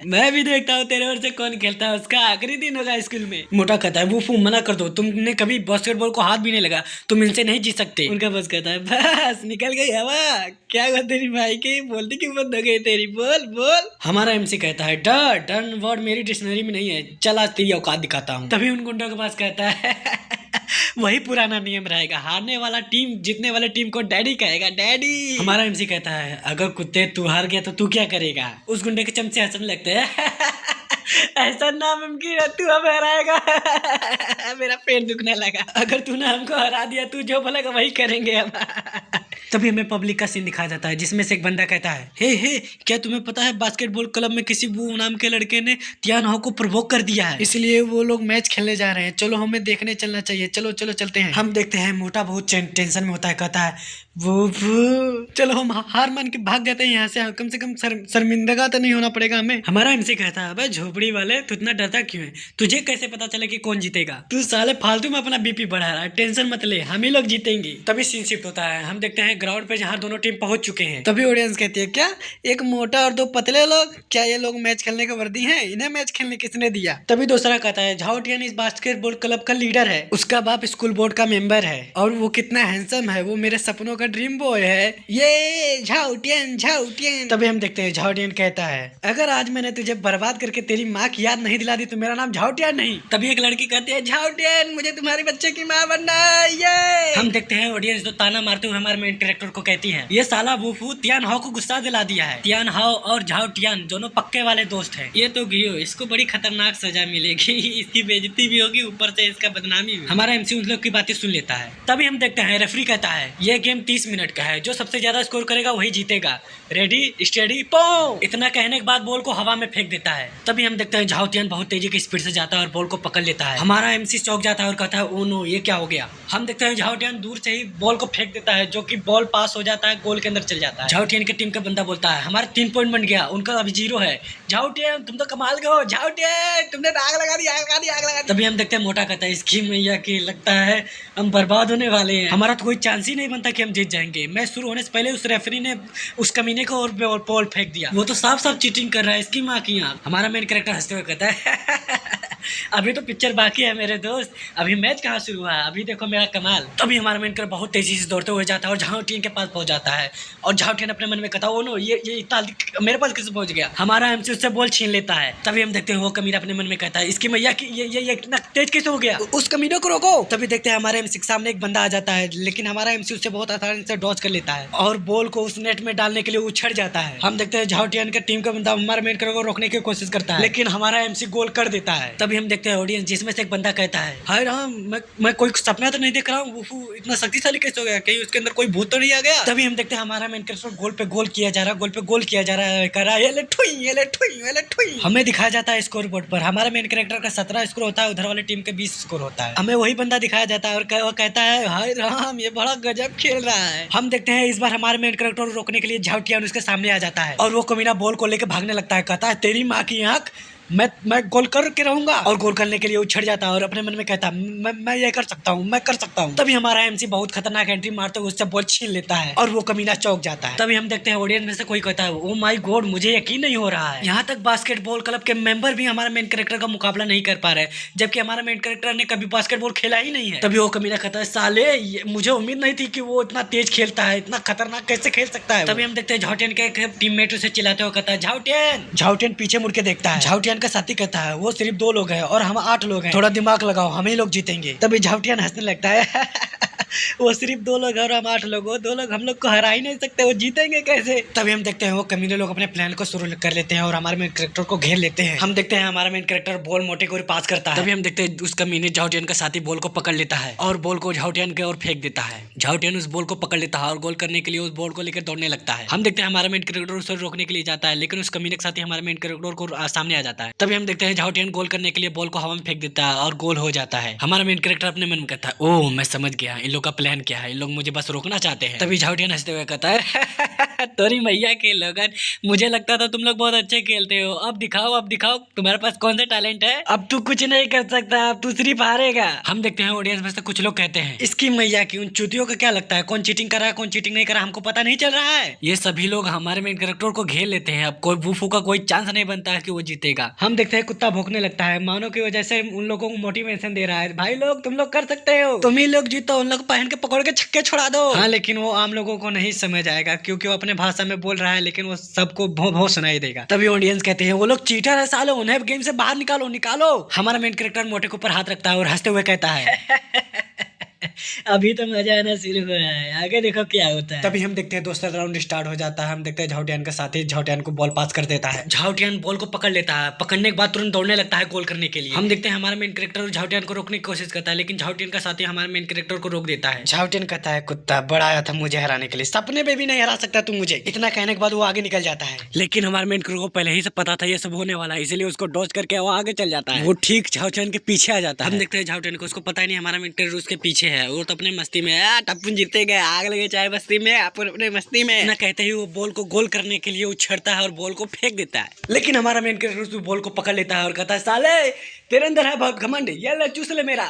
मैं भी देखता हूँ तेरे ओर से कौन खेलता है, उसका आखिरी दिन होगा स्कूल में। मोटा कहता है, वो मना कर दो, तुमने कभी बास्केटबॉल को हाथ भी नहीं लगा, तुम इनसे नहीं जीत सकते। उनका बॉस कहता है, बस निकल गई हवा, क्या हुआ तेरी भाई की बोलती क्यों बंद हो गई तेरी, बोल बोल। हमारा एमसी कहता है, डन वर्ड मेरी डिक्शनरी में नहीं है, चल आज तेरी औकात दिखाता हूँ। तभी उन गुंडों के पास कहता है वही पुराना नियम रहेगा, हारने वाला टीम जीतने वाले टीम को डैडी कहेगा, डैडी। हमारा एमसी कहता है, अगर कुत्ते तू हार गया तो तू क्या करेगा? उस गुंडे के चमचे हंसने लगते हैं ऐसा नामुमकिन है, तू हमें हराएगा मेरा पेट दुखने लगा, अगर तूने हमको हरा दिया तू जो बोलेगा वही करेंगे हम तभी हमें पब्लिक का सीन दिखाया जाता है जिसमें से एक बंदा कहता है, हे क्या तुम्हें पता है बास्केटबॉल क्लब में किसी वो नाम के लड़के ने तियान हो को प्रोवोक कर दिया है, इसलिए वो लोग मैच खेलने जा रहे हैं, चलो हमें देखने चलना चाहिए, चलो चलो चलते हैं। हम देखते हैं मोटा बहुत टेंशन में होता है, कहता है वो चलो हम हार मान के भाग जाते हैं यहाँ से, कम से कम शर्मिंदगा तो नहीं होना पड़ेगा हमें। हमारा एमसी कहता है, अबे झोपड़ी वाले तू इतना डरता क्यों है, तुझे कैसे पता चले कि कौन जीतेगा, तू साले फालतू में अपना बीपी बढ़ा रहा है, टेंशन मत ले, हम ही लोग जीतेंगे। तभी सीन शिफ्ट होता है, हम देखते हैं ग्राउंड पे जहाँ दोनों टीम पहुंच चुके हैं। तभी ऑडियंस कहती है, क्या एक मोटा और दो पतले लोग, क्या ये लोग मैच खेलने का वर्दी है, इन्हें मैच खेलने किसने दिया। तभी दूसरा कहता है, झाउटियन इस बास्केटबॉल क्लब का लीडर है, उसका बाप स्कूल बोर्ड का मेंबर है और वो कितना हैंडसम है, वो मेरे सपनों का ड्रीम बॉय है, ये झाउटियन झाउटियन। तभी हम देखते हैं झाउटियन कहता है, अगर आज मैंने तुझे बर्बाद करके तेरी माँ की याद नहीं दिला दी तो मेरा नाम झाउटियन नहीं। तभी एक लड़की कहती है, झाउटियन मुझे तुम्हारे बच्चे की माँ बनना है, ये। हम देखते हैं ऑडियंस तो ताना मारते हुए हमारे मेन कैरेक्टर को कहती है, ये साला वूफू तियान हाओ को गुस्सा दिला दिया है, तियान हाओ और झाउटियन दोनों पक्के वाले दोस्त हैं, ये तो गियो, इसको बड़ी खतरनाक सजा मिलेगी, इसकी बेइज्जती भी होगी, ऊपर से इसका बदनामी भी। हमारा एमसी उन लोग की बातें सुन लेता है। तभी हम देखते हैं रेफरी कहता है, ये गेम 30 मिनट का है, जो सबसे ज्यादा स्कोर करेगा वही जीतेगा, रेडी स्टेडी पो। इतना कहने के बाद बॉल को हवा में फेंक देता है। तभी हम देखते हैं झाउटियन बहुत तेजी की स्पीड से जाता है और बॉल को पकड़ लेता है। हमारा एमसी चौंक जाता है और कहता है, ओ नो ये क्या हो गया। हम देखते हैं झाउटियन दूर से ही बॉल को फेंक देता है, जो कि बॉल पास हो जाता है, गोल के अंदर चल जाता है। झाउटियन की टीम का बंदा बोलता है, हमारा 3 पॉइंट बन गया, उनका अभी 0 है। झाउटियन तुम तो कमाल के हो, झाउटियन तुमने आग लगा दी, आग लगा दी, आग लगा दी। तभी हम देखते हैं मोटा कहता है, इसकी मैया की लगता है हम बर्बाद होने वाले हैं, हमारा तो कोई चांस ही नहीं बनता कि हम जीत जाएंगे। मैच शुरू होने से पहले उस रेफरी ने उस कमीने को और बॉल फेंक दिया, वो तो साफ साफ चीटिंग कर रहा है, इसकी माँ की आँख। हमारा मेन कैरेक्टर हंसते हुए कहता है अभी तो पिक्चर बाकी है मेरे दोस्त, अभी मैच कहाँ शुरू हुआ है, अभी देखो मेरा कमाल। तभी हमारा मेन कैरेक्टर बहुत तेजी से दौड़ते हुए जाता है और झाउटियन के पास पहुंच जाता है और झाउटियन अपने मन में कहता है, ओ नो ये इतना मेरे पास कैसे पहुंच गया। हमारा एमसी उससे बॉल छीन लेता है। तभी हम देखते हैं वो कमीना अपने मन में कहता है, इसकी मैया की ये इतना तेज कैसे हो गया, उस कमीने को रोको। तभी देखते हैं हमारे एमसी के सामने एक बंदा आ जाता है, लेकिन हमारा एमसी उससे बहुत आसानी से डॉज कर लेता है और बॉल को उस नेट में डालने के लिए उछड़ जाता है। हम देखते हैं झाउटियन के टीम का बंदा हमारे मेन कैरेक्टर को रोकने की कोशिश करता है, लेकिन हमारा एमसी गोल कर देता है। तभी हम देखते हैं ऑडियंस जिसमें से एक बंदा कहता है, हाय राम मैं कोई सपना तो नहीं देख रहा हूँ, इतना शक्तिशाली कैसे हो गया, कहीं उसके अंदर कोई भूत तो नहीं आ गया। तभी हम देखते हैं हमारा मेन कैरेक्टर गोल पे गोल किया जा रहा है, गोल पे गोल किया जा रहा है, कर रहा है ये ले ठुई। हमें दिखाया जाता है स्कोर बोर्ड पर हमारा मेन कैरेक्टर का 17 स्कोर होता है, उधर वाले टीम के 20 स्कोर होता है। हमें वही बंदा दिखाया जाता है और वो कहता है, हाय राम ये बड़ा गजब खेल रहा है। हम देखते हैं इस बार हमारे मेन कैरेक्टर को रोकने के लिए झाउटियन उसके सामने आ जाता है और वो कमीना बॉल को लेकर भागने लगता है, कहता है तेरी माँ की आँख, मैं गोल करके रहूंगा, और गोल करने के लिए उछड़ जाता है और अपने मन में कहता है, मैं ये कर सकता हूँ, मैं कर सकता हूँ। तभी हमारा एमसी बहुत खतरनाक एंट्री मारते हुए उससे बॉल छीन लेता है और वो कमीना चौक जाता है। तभी हम देखते हैं ऑडियंस में से कोई कहता है, ओ माय गॉड मुझे यकीन नहीं हो रहा है, यहाँ तक बास्केटबॉल क्लब के मेंबर भी हमारे मेन कैरेक्टर का मुकाबला नहीं कर पा रहे, जबकि हमारा मेन कैरेक्टर ने कभी बास्केटबॉल खेला ही नहीं है। तभी वो कमीना कहता है, साले मुझे उम्मीद नहीं थी कि वो इतना तेज खेलता है, इतना खतरनाक कैसे खेल सकता है। तभी हम देखते हैं झाउटियन के टीममेट उसे चिल्लाते हुए कहता है, झाउटियन पीछे मुड़ के देखता है। झाउटियन का साथी कहता है, वो सिर्फ 2 लोग हैं और हम 8 लोग हैं, थोड़ा दिमाग लगाओ, हम ही लोग जीतेंगे। तभी झाउटियन हंसने लगता है वो सिर्फ 2 लोग और हम 8 लोग, वो 2 लोग हम लोग को हरा ही नहीं सकते, वो जीतेंगे कैसे। तभी हम देखते हैं वो कमीने लोग अपने प्लान को शुरू कर लेते हैं और हमारे मेन कैरेक्टर को घेर लेते हैं। हम देखते हैं हमारा मेन कैरेक्टर बॉल मोटे को पास करता है। तभी हम देखते हैं उस कमीने झाउटियन का साथी बॉल को पकड़ लेता है और बॉल को झाउटियन के ओर फेंक देता है। झाउटियन उस बॉल को पकड़ लेता है और गोल करने के लिए उस बॉल को लेकर दौड़ने लगता है। हम देखते हैं हमारा मेन कैरेक्टर उसे रोकने के लिए जाता है, लेकिन उस कमीने के साथी हमारे मेन कैरेक्टर को सामने आ जाता है। तभी हम देखते हैं झाउटियन गोल करने के लिए बॉल को हवा में फेंक देता है और गोल हो जाता है। हमारा मेन कैरेक्टर अपने मन में कहता है, ओह मैं समझ गया इन लोग का प्लान क्या है, इन लोग मुझे बस रोकना चाहते हैं। तभी झाउटियन हंसते हुए कहता है, तोरी मैया के लोगन, मुझे लगता था तुम लोग बहुत अच्छे खेलते हो, अब दिखाओ तुम्हारे पास कौन सा टैलेंट है, अब तू कुछ नहीं कर सकता, अब तू सिर्फ हारेगा। हम देखते हैं ऑडियंस में से कुछ लोग कहते हैं, इसकी मैया की उन चूतियों का क्या लगता है, कौन चीटिंग कर रहा है कौन चीटिंग नहीं कर रहा हमको पता नहीं चल रहा है। ये सभी लोग हमारे मेन कैरेक्टर को घेर लेते हैं, अब कोई वूफू का कोई चांस नहीं बनता है कि वो जीतेगा। हम देखते हैं कुत्ता भौंकने लगता है, मानो की वजह से उन लोगों को मोटिवेशन दे रहा है, भाई लोग तुम लोग कर सकते हो, तुम ही लोग जीतो, उन लोग पहन के पकड़ के छक्के छुड़ा दो। हाँ लेकिन वो आम लोगों को नहीं समझ आएगा क्योंकि वो अपने भाषा में बोल रहा है, लेकिन वो सबको भौ सुनाई देगा। तभी ऑडियंस कहते हैं, वो लोग चीटर है सालो, उन्हें गेम से बाहर निकालो। हमारा मेन कैरेक्टर मोटे के ऊपर हाथ रखता है और हंसते हुए कहता है अभी तो मजा आना शुरू हो रहा है, आगे देखो क्या होता है। तभी हम देखते हैं दूसरा राउंड स्टार्ट हो जाता है। हम देखते हैं झाउटियान का साथी झाउटियान को बॉल पास कर देता है। झाउटियान बॉल को पकड़ लेता है, पकड़ने के बाद तुरंत दौड़ने लगता है गोल करने के लिए। हम देखते हैं हमारा मेन कैरेक्टर झाउटियान को रोकने की कोशिश करता है, लेकिन झाउटियान का साथी हमारे मेन कैरेक्टर को रोक देता है। झाउटियान कहता है कुत्ता बड़ा आया था मुझे हराने के लिए, सपने में भी नहीं हरा सकता तू मुझे। इतना कहने के बाद वो आगे निकल जाता है, लेकिन हमारे मेन कैरेक्टर को पहले ही से पता था ये सब होने वाला है, इसलिए उसको डॉज करके वो आगे चल जाता है। वो ठीक झाउटियान के पीछे आ जाता है। हम देखते हैं झाउटियान को, उसको पता ही नहीं हमारा मेन कैरेक्टर उसके पीछे है। वो तो अपने मस्ती में टप्पू जीते गए, आग लगे चाहे बस्ती में, अपन अपने मस्ती में ना कहते ही वो बॉल को गोल करने के लिए उछड़ता है और बॉल को फेंक देता है। लेकिन हमारा मेन कैरेक्टर उस बॉल को पकड़ लेता है और कहता है साले तेरे अंदर है बहुत घमंड, ये ले चूस ले मेरा।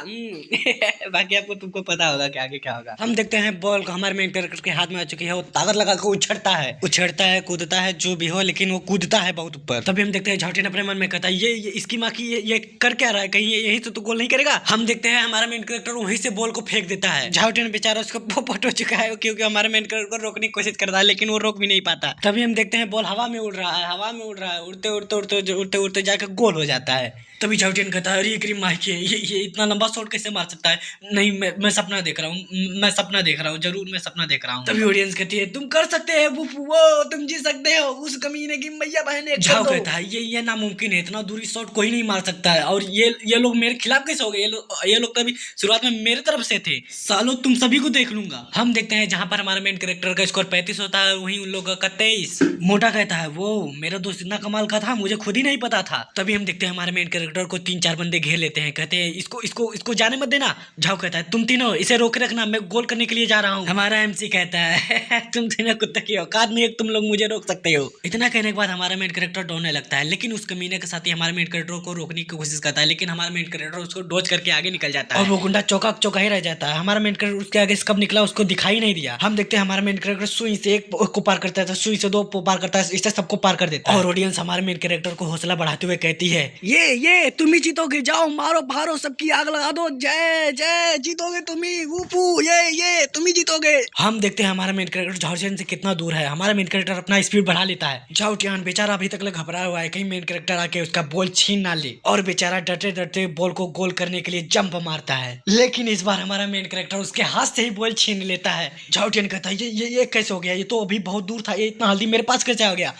बाकी आपको तुमको पता होगा कि आगे क्या होगा। हम देखते हैं बॉल को हमारे मेन कैरेक्टर के हाथ में आ चुकी है, वो ताकत लगा कर उछड़ता है कूदता है जो भी हो, लेकिन वो कूदता है बहुत ऊपर। तभी हम देखते हैं झाउटियान अपने मन में कहता है ये इसकी माँ की ये कर क्या रहा है, कहीं यही तो तू गोल नहीं करेगा। हम देखते हैं हमारा मेन कैरेक्टर वहीं से बॉल को फेंक देता है। झाउटियान बेचारा उसको पोपट हो चुका है, क्योंकि हमारे मेन कैरेक्टर को रोकने की कोशिश करता है, लेकिन वो रोक भी नहीं पाता। तभी हम देखते हैं बॉल हवा में उड़ रहा है, उड़ते उड़ते जाकर गोल हो जाता है। तभी झाउटियान कहता है अरे क्रीम माई के ये इतना लंबा शॉट कैसे मार सकता है। नहीं मैं सपना देख रहा हूँ, जरूर मैं सपना देख रहा हूँ। तभी ऑडियंस कहती है तुम कर सकते हैं वो तुम जी सकते हो, उस कमीने की मैया बहन। झाउ कहता है ये नामुमकिन है, इतना दूरी शॉट कोई नहीं मार सकता है। और ये लोग मेरे खिलाफ कैसे हो गए, ये लोग तो अभी शुरुआत में मेरे तरफ से थे, सालों तुम सभी को देख लूंगा। हम देखते हैं जहाँ पर हमारा मेन कैरेक्टर का स्कोर 35 होता है, वहीं उन लोगों का 23। मोटा कहता है वो मेरा दोस्त इतना कमाल का था, मुझे खुद ही नहीं पता था। तभी हम देखते हैं हमारे मेन कैरेक्टर को 3-4 बंदे घेर लेते हैं, कहते हैं इसको जाने मत देना। झाउ कहता है तुम तीनों इसे रोके रखना, मैं गोल करने के लिए जा रहा हूँ। हमारा एमसी कहता है तुम तीनों कुत्ते की औकात नहीं है, तुम लोग मुझे रोक सकते हो। इतना कहने के बाद हमारा मेन कैरेक्टर दौड़ने लगता है, लेकिन उस कमीने के साथ ही हमारे मेन कैरेक्टर को रोकने की कोशिश करता है, लेकिन हमारा मेन कैरेक्टर उसको डॉज करके आगे निकल जाता है और वो गुंडा चौका ही रह जाता है। हमारा मेन कैरेक्टर उसके आगे कब निकला उसको दिखाई नहीं दिया। हम देखते हैं हमारा मेन कैरेक्टर सुई से एक को पार करता है, सुई से 2 को पार करता है, इससे सबको पार कर देता है। और ऑडियंस हमारे मेन कैरेक्टर को हौसला बढ़ाते हुए कहती है ये तुम ही जीतोगे, जाओ मारो भारो सबकी आग लगा दो, जय जय जीतोगे तुम ही, वूपू ये तुम ही जीतोगे। हम देखते हैं हमारा मेन कैरेक्टर झाउटियान से कितना दूर है। हमारा मेन कैरेक्टर अपना स्पीड बढ़ा लेता है। झाउटियान बेचारा अभी तक घबराया हुआ है, कहीं मेन कैरेक्टर आके उसका बॉल छीन ना ले, और बेचारा डरते डरते बॉल को गोल करने के लिए जंप मारता है, लेकिन इस बार हमारा मेन कैरेक्टर उसके हाथ से ही बॉल छीन लेता है। झाउटियान कहता है ये कैसे हो गया, ये तो अभी बहुत दूर था, ये इतना जल्दी मेरे पास कैसे आ गया।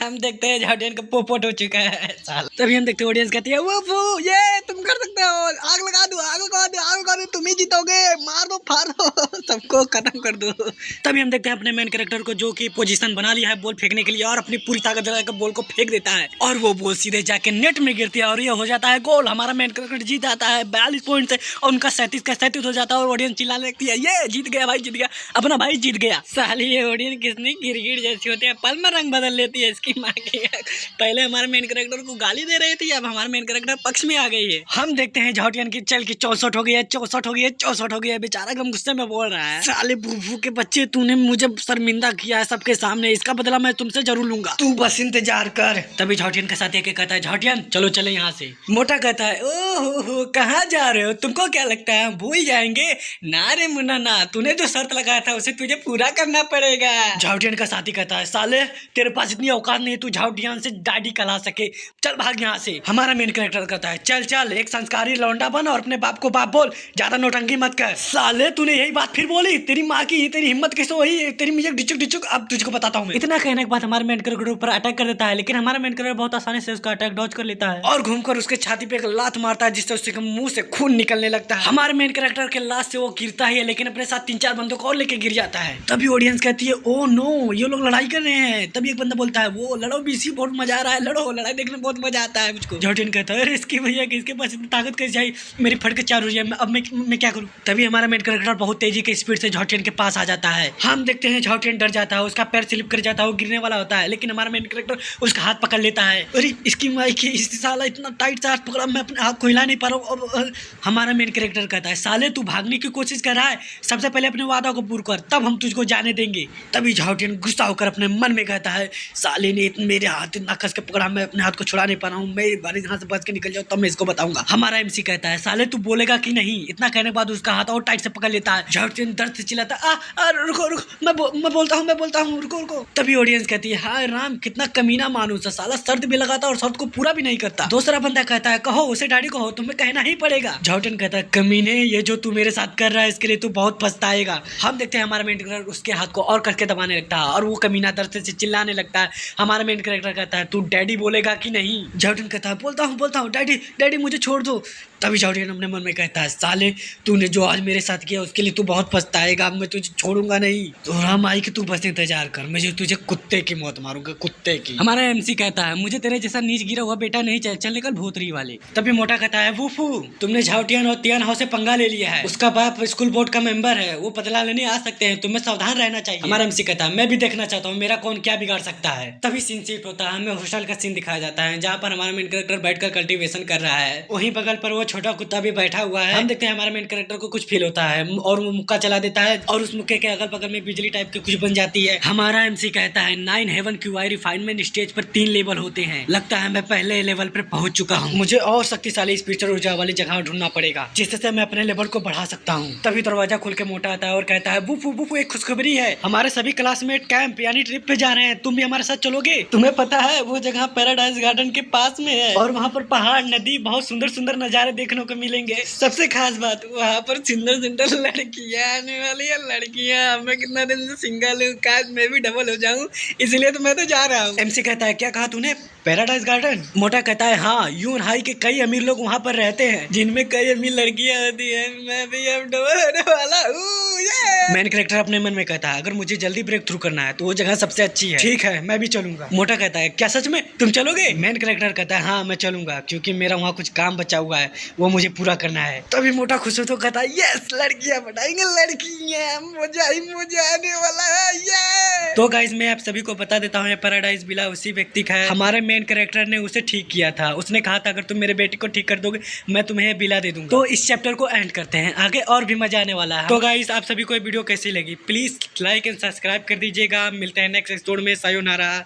हम देखते हैं झाउटियान का पोपट हो चुका है साल। तभी हम देखते हैं ऑडियंस कहती है वो ये तुम कर सकते हो, आग लगा दो तुम ही जीतोगे, मार दो फाड़ दो सबको खत्म कर दो। तभी हम देखते हैं अपने मेन कैरेक्टर को जो कि पोजीशन बना लिया है बॉल फेंकने के लिए, और अपनी पूरी ताकत लगाकर बॉल को फेंक देता है और वो बॉल सीधे जाके नेट में गिरती है और ये हो जाता है गोल। हमारा मेन कैरेक्टर जीत जाता है 42 पॉइंट से, और उनका 37 का 37 हो जाता है और ऑडियंस चिल्लाने लगती है ये जीत गया भाई, जीत गया, अपना भाई जीत गया। साली ये ऑडियंस कितनी गिरगिट जैसी होती है, पल में रंग बदल लेती है इसकी माँ की। पहले हमारे मेन कैरेक्टर को गाली दे रही थी, अब हमारे मेन कैरेक्टर पक्ष में आ गई है। हम देखते हैं झाउटियान की चल की 64 हो गई है, बेचारा एकदम गुस्से में बोल रहा है साले भूभू के बच्चे, तूने मुझे शर्मिंदा किया है सबके सामने, इसका बदला मैं तुमसे जरूर लूंगा, तू बस इंतजार कर। तभी झाउटियान के साथ एक कहता है झाउटियान चलो चले यहाँ से। मोटा कहता है ओहो कहाँ जा रहे हो, तुमको क्या लगता है हम भूल जाएंगे, ना रे मुन्ना ना, तूने जो शर्त लगाया था उसे तुझे पूरा करना पड़ेगा। झाउटियान का साथी कहता है साले तेरे पास इतनी औकात नहीं तू झाउटियान से दाढ़ी कला सके, चल भाग यहाँ से। हमारा मेन कैरेक्टर कहता है चल एक संस्कारी लौंडा बन और अपने बाप को बाप बोल, ज्यादा नौटंकी मत कर। साले तूने यही बात फिर बोली, तेरी माँ की तेरी हिम्मत कैसे हुई, तेरी मुझे डिचुक अब तुझको बताता हूँ मैं। इतना कहने के बाद हमारे मेन कैरेक्टर ऊपर अटैक कर देता है, लेकिन हमारा मेन कैरेक्टर बहुत आसानी से उसका अटैक डॉज कर लेता है और घूमकर उसके छाती पे एक लात मारता है, जिससे उसके मुंह से खून निकलने लगता है। हमारे मेन कैरेक्टर के लात से वो गिरता है, लेकिन अपने साथ 3-4 बंदों को और लेके गिर जाता है। तभी ऑडियंस कहती है ओ नो ये लोग लड़ाई कर रहे हैं। तभी एक बंदा बोलता है वो लड़ो बीसी, बहुत मजा आ रहा है, लड़ो, लड़ाई देखने में बहुत मजा आता है मुझको। झाउटियान कहता है इसकी भैया किसके पास इतनी ताकत कैसे आई, मेरी फट के 4 हो जाए, अब मैं क्या करूँ। तभी हमारा मेन कैरेक्टर बहुत तेजी के स्पीड से झाउटियान के पास आ जाता है। हम देखते हैं झाउटियान डर जाता है, उसका पैर स्लिप कर जाता है, वो गिरने वाला होता है, लेकिन हमारा मेन कैरेक्टर उसका हाथ पकड़ लेता है। अरे इसकी माई की इस साला इतना टाइट से हाथ पकड़ा, मैं अपने हाथ को हिला नहीं पा रहा हूँ। हमारा मेन कैरेक्टर कहता है साले तू भागने की कोशिश कर रहा है, सबसे पहले अपने वादा को पूरा कर तब हम तुझको जाने देंगे। तभी झाउटियान गुस्सा होकर अपने मन में कहता है साले ने मेरे हाथ इतना कस के पकड़ा, मैं अपने हाथ को छुड़ा नहीं पा रहा हूँ, मैं बारी यहाँ से से बच के निकल जाओ तब मैं इसको बताऊंगा। हमारा एमसी कहता है साले तू बोलेगा कि नहीं। इतना कहने के बाद उसका हाथ और टाइट से पकड़ लेता है। झाउटियन दर्द से चिल्लाता है रुको रुको मैं बोलता हूँ रुको। तभी ऑडियंस कहती है हाय राम कितना कमीना मानुस है, साला शर्त भी लगाता और शर्त को पूरा भी नहीं करता। दूसरा बंदा कहता है कहो उसे डैडी कहो, तुम्हें कहना ही पड़ेगा। झाउटियन कहता है कमीने ये जो तू मेरे साथ कर रहा है इसके लिए तू बहुत पछताएगा। हम देखते हैं हमारा मेन कैरेक्टर उसके हाथ को और करके दबाने लगता है और वो कमीना दर्द से चिल्लाने लगता है। हमारा मेन कैरेक्टर कहता है तू डैडी बोलेगा कि नहीं। झाउटियन कहता है बोलता हूँ डैडी मुझे छोड़ दो। तभी झाउटियन अपने मन में कहता है साले तूने जो आज मेरे साथ किया उसके लिए तू बहुत पछताएगा, मैं तुझे छोड़ूंगा नहीं। तो राम आई कि तू बस इंतजार कर, मैं तुझे कुत्ते की मौत मारूंगा, कुत्ते की। हमारा एमसी कहता है मुझे तेरे जैसा नीच गिरा हुआ बेटा नहीं चल निकल भूतरी वाले। तभी मोटा कहता है वूफू तुमने झाउटियन और तियान हाउ से पंगा ले लिया है, उसका बाप स्कूल बोर्ड का मेंबर है, वो बदला लेने आ सकते हैं, तुम्हें सावधान रहना चाहिए। हमारा एमसी कहता है मैं भी देखना चाहता हूँ मेरा कौन क्या बिगाड़ सकता है। तभी सीन शिफ्ट होता है, हमें हॉस्टल का सीन दिखाया जाता है जहाँ पर हमारा मेन कैरेक्टर बैठकर कल्टीवेशन कर रहा है। वहीं बगल पर वो छोटा कुत्ता भी बैठा हुआ है। हम देखते हैं हमारे मेन कैरेक्टर को कुछ फील होता है और वो मुक्का चला देता है और उस मुक्के के अगल बगल में बिजली टाइप की कुछ बन जाती है। हमारा एमसी कहता है 9 हेवन क्यूआई रिफाइनमेंट स्टेज पर 3 लेवल होते हैं, लगता है मैं पहले लेवल पर पहुंच चुका हूं, मुझे और शक्तिशाली स्पिरिचुअल ऊर्जा वाली जगह ढूंढना पड़ेगा जिससे मैं अपने लेवल को बढ़ा सकता हूं। तभी दरवाजा खुल के मोटा आता है और कहता है बुफू एक खुशखबरी है, हमारे सभी क्लासमेट कैंप यानी ट्रिप पे जा रहे हैं, तुम भी हमारे साथ चलोगे। तुम्हें पता है वो जगह पैराडाइज गार्डन के पास में है और वहाँ पर पहाड़ नदी बहुत सुंदर नजारे देखने को मिलेंगे। सबसे खास बात वहाँ पर सुंदर लड़कियाँ आने वाली है। लड़कियाँ मैं कितना दिन से सिंगल हूँ, काश मैं भी डबल हो जाऊँ, इसलिए तो मैं तो जा रहा हूँ। एमसी कहता है क्या कहा तूने पैराडाइज गार्डन। मोटा कहता है हाँ यून हाई के कई अमीर लोग वहाँ पर रहते हैं जिनमें कई अमीर लड़कियाँ होती है, मैं भी अब डबल होने वाला हूँ। मैन कैरेक्टर अपने मन में कहता है अगर मुझे जल्दी ब्रेक थ्रू करना है तो वो जगह सबसे अच्छी है, ठीक है मैं भी चलूंगा। मोटा कहता है क्या सच में तुम चलोगे। मैन कैरेक्टर कहता है हाँ मैं चलूंगा क्योंकि मेरा वहाँ कुछ काम बचा हुआ है वो मुझे पूरा करना है। तभी मोटा खुश हो तो कहता है यस लड़कियां बढ़ाएंगे, लड़कियां मजा आने वाला है ये। तो गाइस मैं आप सभी को बता देता हूँ पैराडाइज विला उसी व्यक्ति का है, हमारे मेन कैरेक्टर ने उसे ठीक किया था। उसने कहा था अगर तुम मेरे बेटी को ठीक कर दोगे मैं तुम्हें विला दे दूंगा। तो इस चैप्टर को एंड करते हैं, आगे और भी मजा आने वाला है। तो गाइस आप सभी को वीडियो कैसी लगी प्लीज लाइक एंड सब्सक्राइब कर दीजिएगा। मिलते हैं नेक्स्ट एपिसोड में, सायोनारा।